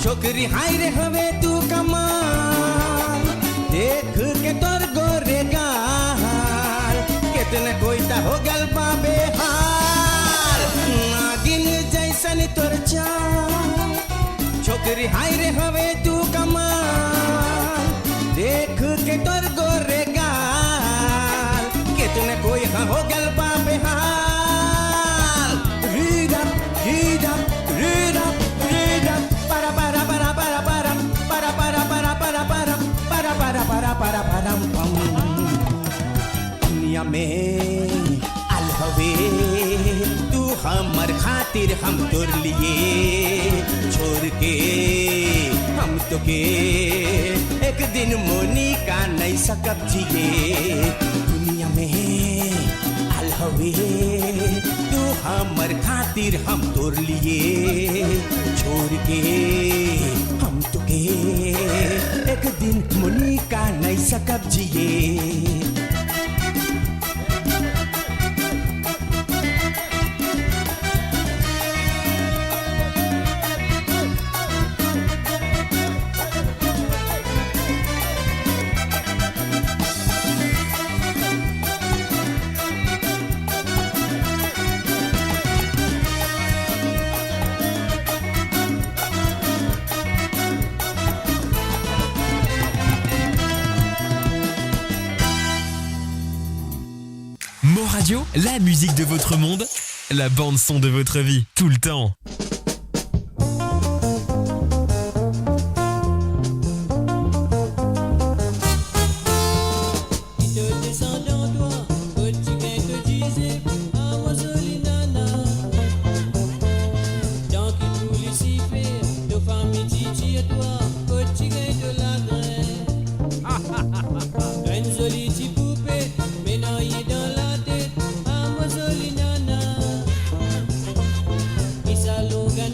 छोकरी हाय रे हवे तू कमाल, देख के तोर गोरे गाल, कितने कोई ता हो गल बाबे हाल। नागिन जैसन तोर चाल, छोकरी हाय रे हवे तू कमाल, देख के तोर गोरे गाल, कितने कोई हो गल बाबे हाल। Read up, read up, read up, read up, para para para para para para para para para para para para para para para pam। दुनिया में अलहवे तू हमर खातिर हम तोर लिए, छोड़ के हम तो के एक दिन मोनिका नहीं सकब जिए। दुनिया में अलहवे तू हमर खातिर हम तोर लिए, छोड़ के हम तो के एक दिन मोनिका नहीं सकब जिए। Mo Radio, la musique de votre monde, la bande son de votre vie, tout le temps.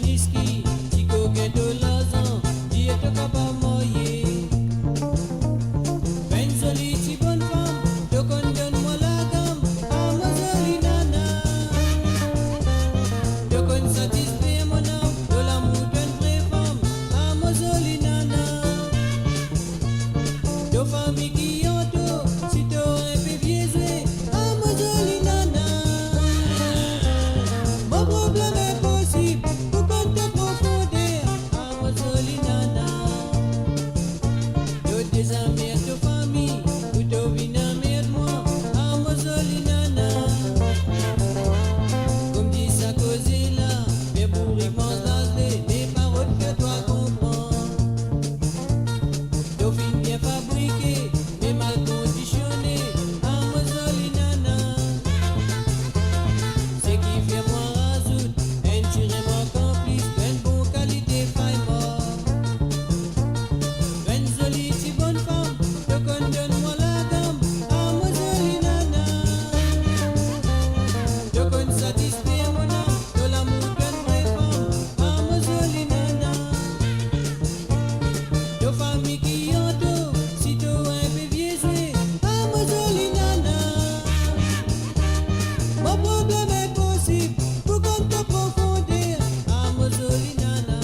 Niski, Tico Ghetto Lazan, Diète Papa Moye. Ben Zoli, ti bonne femme, te donne-moi la gamme, à ma jolie nana. Te con satisfait mon âme, de l'amour d'une vraie femme, à ma jolie nana. De famille qui entoure, si t'aurais fait biaiser, à ma jolie nana. Mon problème est possible, pour qu'on te profondeur, à ma jolie nana. De tes amis à ta famille, tout au vinamer de moi, à ma jolie nana. Comme dit sa causée là, mes bourriques m'enlacent, mes paroles que toi comprends. Dauphine bien fabriqué, mais mal conditionné, à ma jolie nana. C'est qui fait moi rasout, un tiré moi complice, une bonne qualité faille mort. Ben jolie, si bonne femme, te donne-moi la gamme, à ma jolie nana. Te con satisfait mon âme, de l'amour d'une vraie femme, à ma jolie nana. De famille qui entoure, si tu un peu vieux joué, à ma jolie nana. Mon problème est possible, pour qu'on te profondeur, à ma jolie nana.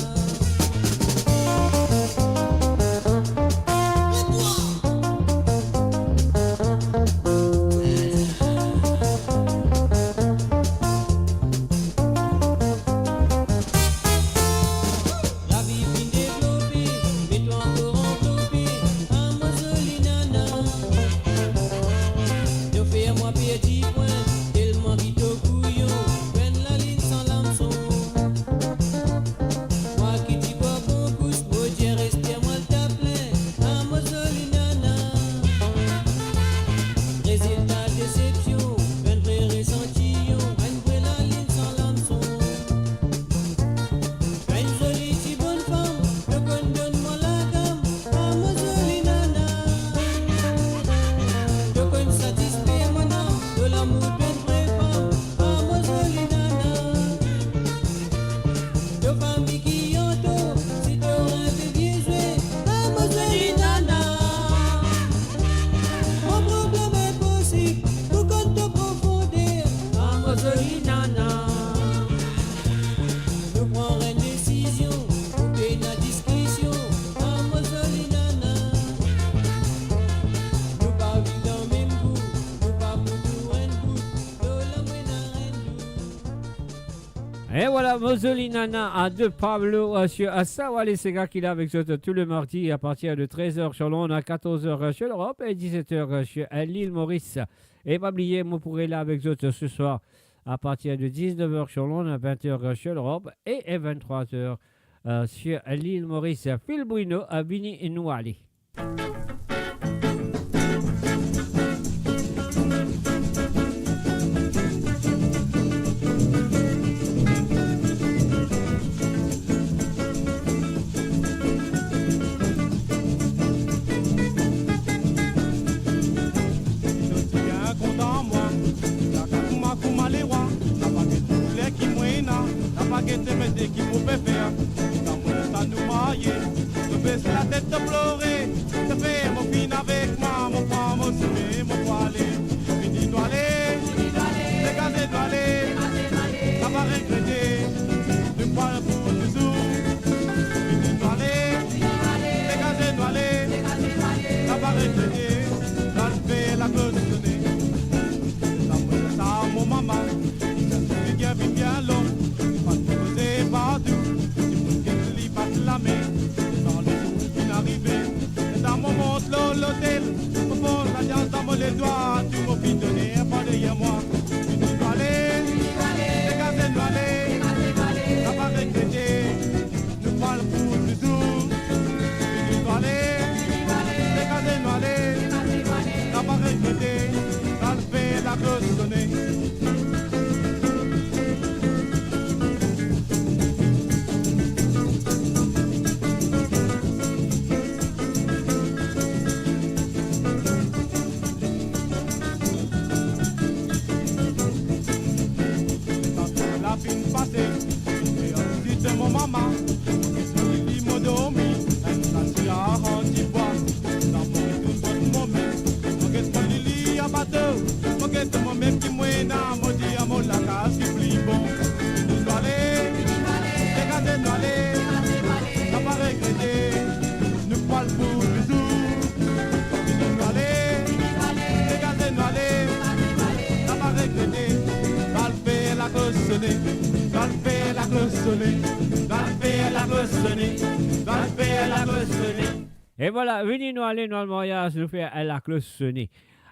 La vie vient développer, mais toi encore enveloppé, à ma jolie nana. De faire moi petit point, tellement vite au couillon, prenne la ligne sans l'hameçon. Moi qui t'y vois bon pouce, moi j'ai resté moi le tapelin, à ma jolie nana. Résultat déception, un vrai ressentillon, un vrai la ligne sans l'hameçon. Ben jolie, si bonne femme, te donne-moi la gamme, à ma jolie nana. Te con satisfait mon âme, de l'amour d'une vraie femme, à ma jolie nana. De famille qui entoure, si t'aurais fait bien jouer, à ma jolie nana. Mon problème est possible, pour qu'on te profondeur, à ma jolie nana. Nous prendrons une décision, couper la discrétion, à ma jolie nana. Nous pas vivre dans le même goût, nous pas pour un goût, de la moine Et voilà, Mozoli Nana à de Pablo sur Asawale Sega qui est avec vous tout le mardi à partir de 13h sur l'onde, à 14h sur l'Europe et 17h sur l'île Maurice. Et pas oublier, vous pourrez là avec vous ce soir à partir de 19h sur l'onde, à 20h sur l'Europe et à 23h sur l'île Maurice. Phil Bruno à Bini Nouali. Bien content moi, la kakuma kuma les rois, la baguette poulet qui moina, la baguette médé qui pouvait faire, dans mon ça nous mailler, de baisser la tête de pleurer, de faire mon fin avec moi, mon pas, mon souper, mon poilet, fini doit aller, dégagez doit aller, ça va regretter, de poil pour toujours, fini doit aller, dégagez doit aller, ça va regretter, d'enlever la cause de donner. Mon maman, bien long, pas de poser partout, il faut qu'il passe la main, dans le jour qui n'arrivait, dans mon monte l'hôtel, au fond la danse dans les doigts, tu m'as fait donner pas derrière moi, tu dois aller, dégagez dois aller, nous aller, n'a pas regretté, nous parle pour bisous. Vini nous aller, dégagez nous aller, n'a pas regretté, dans le fait la grosse sonnée, dans le fait la grosse sonnée, dans le fait la grosse sonnée, dans le fait la grosse sonnée. Et voilà, venez nous aller dans le mariage, nous faire la cloche sonner.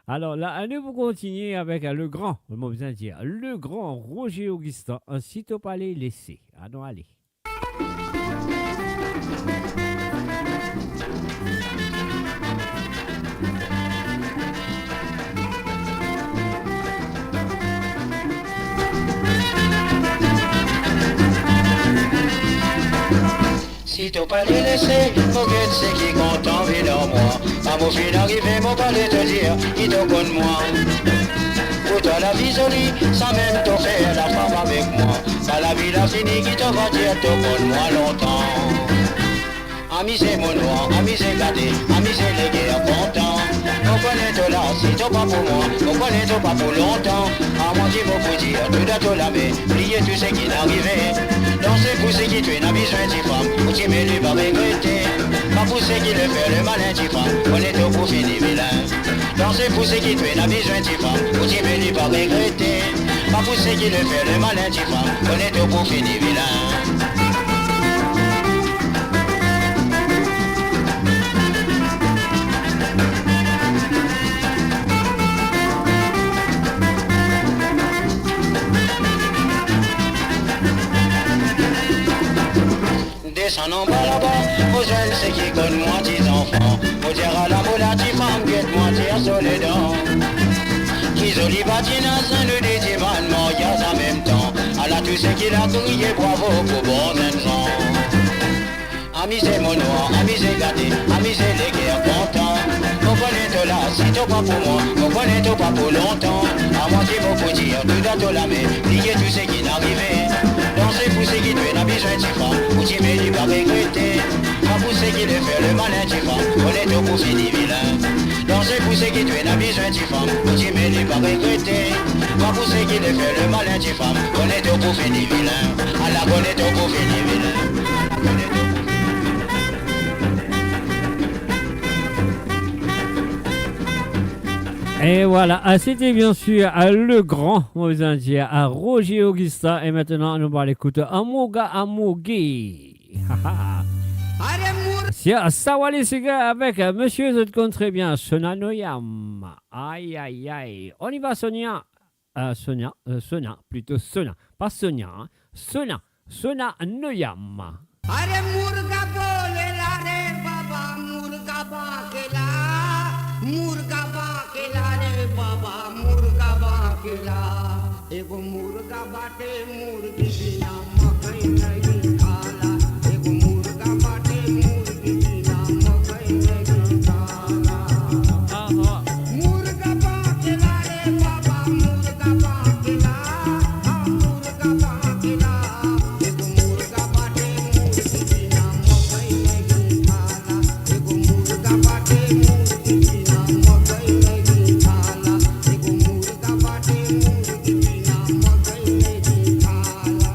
Alors là, nous vous continuer avec le grand, le grand Roger Augustin, un site au palais laissé. Allons aller. Si t'as pas les laissé, faut que tu sais qui compte en vie dans moi. À mon fin d'arriver, mon palais te dire, qui te connaît moi. Pour toi la vie jolie, sans même te faire la femme avec moi. Pas la vie la finie qui te va dire, te connaît moi longtemps. Ami c'est mon noir, ami c'est gâté, ami c'est les guerres contents. On connaît toi là, si t'as pas pour moi, on connaît toi pas pour longtemps. À moi qui faut dire, tout à toi la main, plier tout ce qui n'arrivait. Danser pour ce qui tue, n'a besoin de femme, ou tu me lui pas regretter. Pas pour ce qui le fait le malin de femme, on est tout pour finir vilain. Danser pour ce qui tue, n'a besoin de femme, ou tu me lui pas regretter. Pas pour ce qui le fait le malin de femme, on est tout pour finir vilain. Descends en bas là-bas, aux jeunes c'est qui connaissent moi 10 enfants. Au dire à la moula, ti femme, guette-moi, tire sur les dents. Qui joli patinage, un de des événements, y'a en même temps. À la tout ce qu'il a crié, bravo pour bon gens. Ami c'est mon noir, ami c'est gâté, ami c'est les guerres contents. On connaît tout là, si t'as pas pour moi, on connaît tout pas pour longtemps. À moi qui faut pour dire, tout à tout la main, plier tout ce qui n'arrivait. Danser pour ce qui te n'a besoin de femme, ou tu me dis pas regretter. Pas pour ce qui le fait le malin de femme, on est tout pour finir vilain. Danser pour ce qui te n'a besoin de femme, ou tu me dis pas regretter. Pas pour ce qui le fait le malin de femme, on est tout pour finir vilain. À la on est tout pour finir vilain. Et voilà, c'était bien sûr le grand, aux Indiens, à Roger Augustin. Et maintenant, nous allons écouter Amoga Amogé. C'est Sawali Siga avec Monsieur, je te compte très bien, Sona Noyam. Aïe, aïe, aïe. On y va, Sonia. Sonia, plutôt Sona. Pas Sonia, hein. Sona Noyam. Are murga bole la re baba murga bakela re baba murga bakela ego murga bate murgi bina makai nahi khala ego murga bate murgi bina makai nahi khala murga bakela re baba murga bakela murga bakela ego murga bate murgi bina makai nahi khala ego murga bate murgi bina makai nahi khala ego murga bate murgi bina makai nahi khala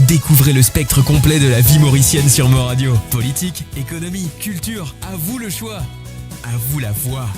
Découvrez le spectre complet de la vie mauricienne sur Mo Radio. Politique, économie, culture, à vous le choix. À vous la voix.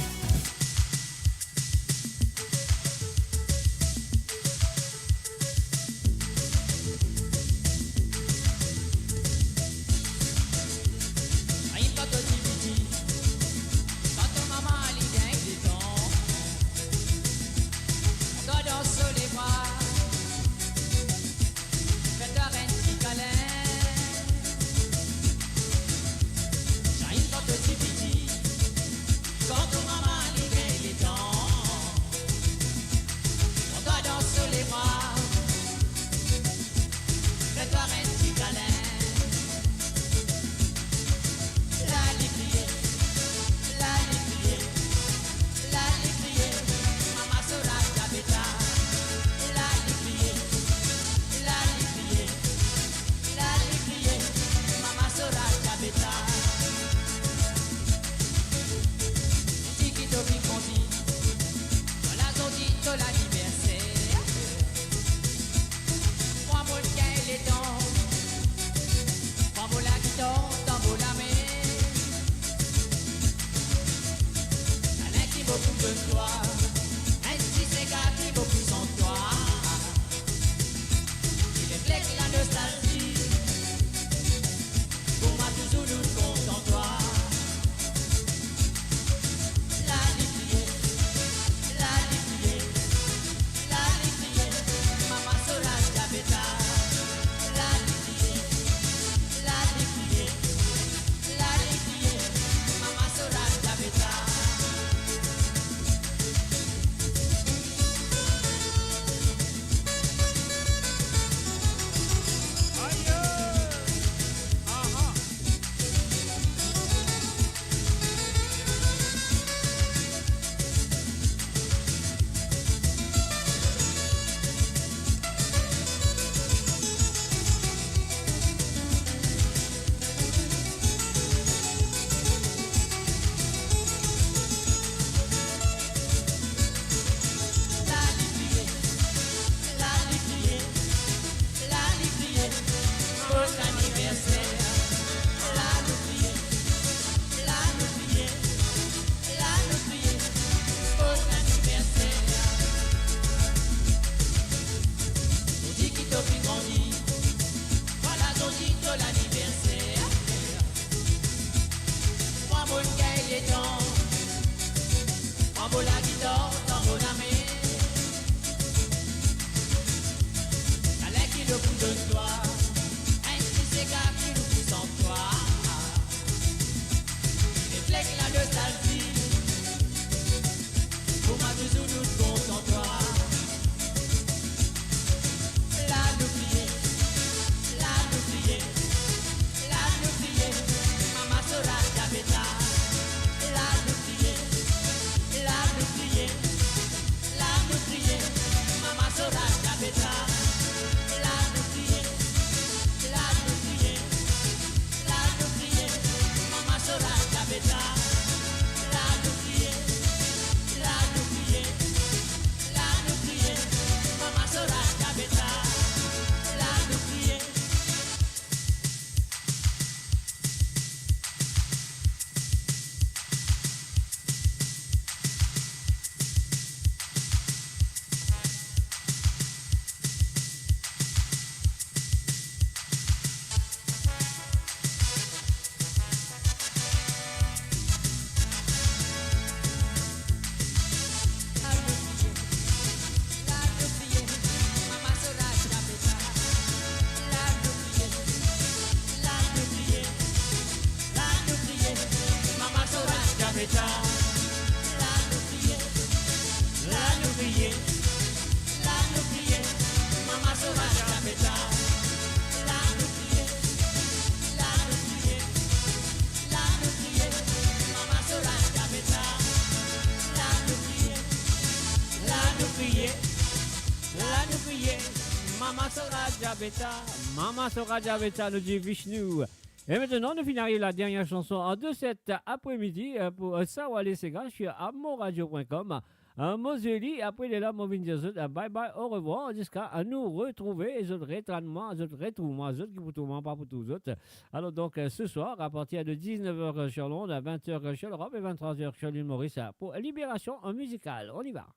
Mama Soraja Beta, nous dit Vishnu. Et maintenant, nous finirons la dernière chanson en de cet après-midi pour Sawale Sega sur amoradio.com Moseli, après les là, Movin Jazz, bye bye, au revoir, jusqu'à nous retrouver, les autres rétrainements, les autres retrouvements, les autres qui pour tout le monde, pas pour tous les autres. Alors donc, ce soir, à partir de 19h sur Londres, à 20h sur l'Europe et 23h sur l'île Maurice, pour Libération musicale. On y va.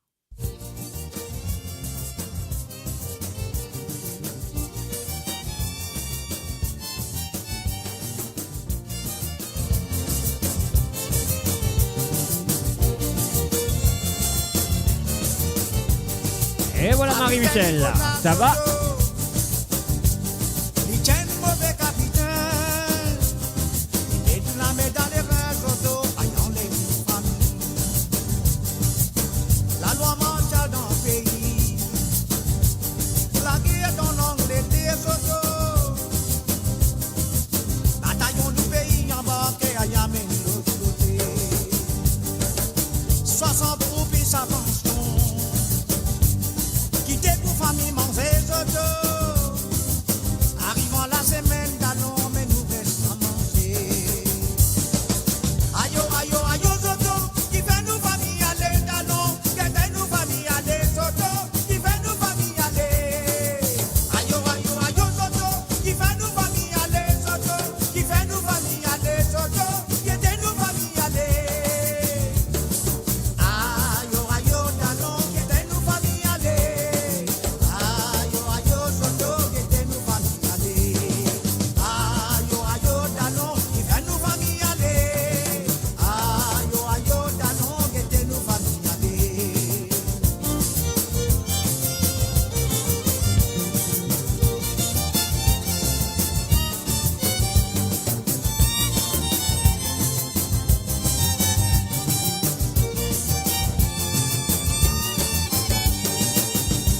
Et voilà Marie-Michel, ça va? Il tient le mauvais capitaine, et tu la mets dans les reins auto, ayant les familles. La loi mondiale dans le pays, la guerre dans l'Angleterre auto. Bataillons du pays embarqué à Yamen l'autre côté. 60 groupes et sa pension. Quitter pour famille, manger zoto. Arrivant la semaine d'allons, mais nous restons à manger. Ayo, ayo, ayo, zoto. Qui fait nous famille aller d'allons. Qui fait nous famille aller zoto. Qui fait nous famille aller. Ayo, ayo, ayo, zoto. Qui fait nous famille aller zoto. Qui fait nous famille aller zoto. Qui fait nous famille aller. Ayo, ayo, d'allons. Qui fait nous famille aller.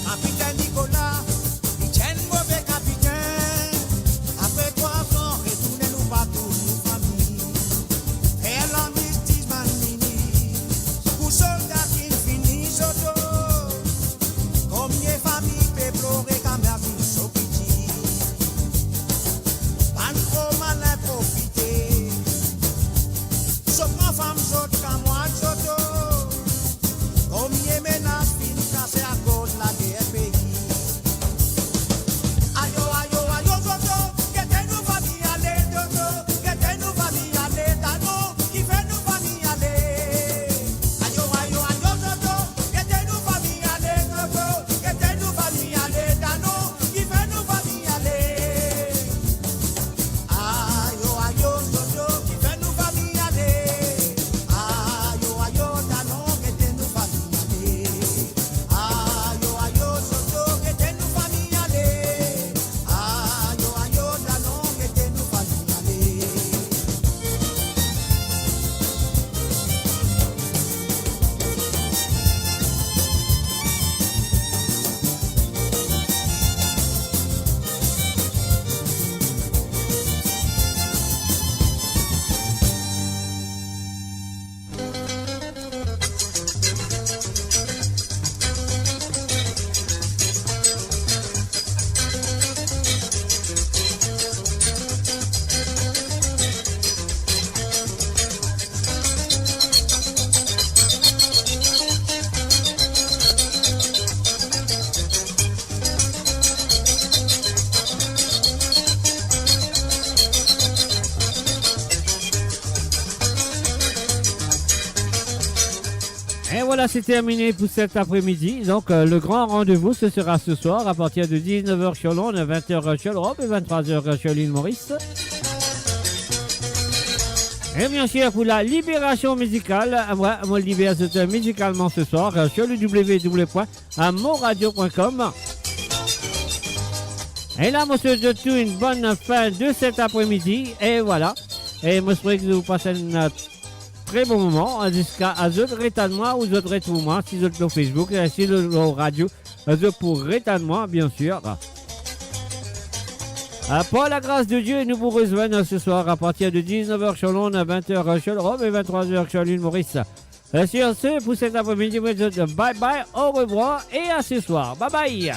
Capitaine Nicolas, il tient le mauvais capitaine. Après 3 ans, retournez-nous partout, nous famille. Et l'armistice manini, pour soldats qui finissent auto. Combien famille peut pleurer quand merci sopiti. Pas trop malin profiter. Sauf ma femme saute qu'à moi soto. Combien menaces finissent cassées à cause de la guerre pays. Ayo, ayo, ayo, zoto. Qu'est-ce nous famille aller, zoto. Qu'est-ce nous famille aller, tano. Qui fait nous famille aller. Ayo, ayo, ayo, zoto. Qu'est-ce nous famille aller, zoto. Qu'est-ce nous famille aller, tano. Qui fait nous famille aller. Ayo, ayo, zoto. Qui fait nous famille aller. Ayo, ayo, tano. Qu'est-ce nous famille aller. Ayo, ayo, zoto. Qu'est-ce nous famille aller. Ayo, ayo, tano. Qu'est-ce nous famille aller. Et voilà, c'est terminé pour cet après-midi. Donc, le grand rendez-vous, ce sera ce soir à partir de 19h sur Londres, 20h sur l'Europe et 23h sur l'île Maurice. Et bien sûr, pour la libération musicale, moi, je libère musicalement ce soir sur le www.moradio.com. Et là, moi, je souhaite une bonne fin de cet après-midi. Et voilà. Et moi, je souhaite que vous passez un très bon moment jusqu'à autres rétalement ou autres retrouvements si vous êtes sur Facebook et si vous êtes sur radio pour rétalement bien sûr. Par la grâce de Dieu, nous vous rejoignons ce soir à partir de 19h sur Londres, 20h sur l'Europe et 23h sur l'île Maurice. Sur ce, pour cet après-midi, bye bye, au revoir et à ce soir. Bye bye.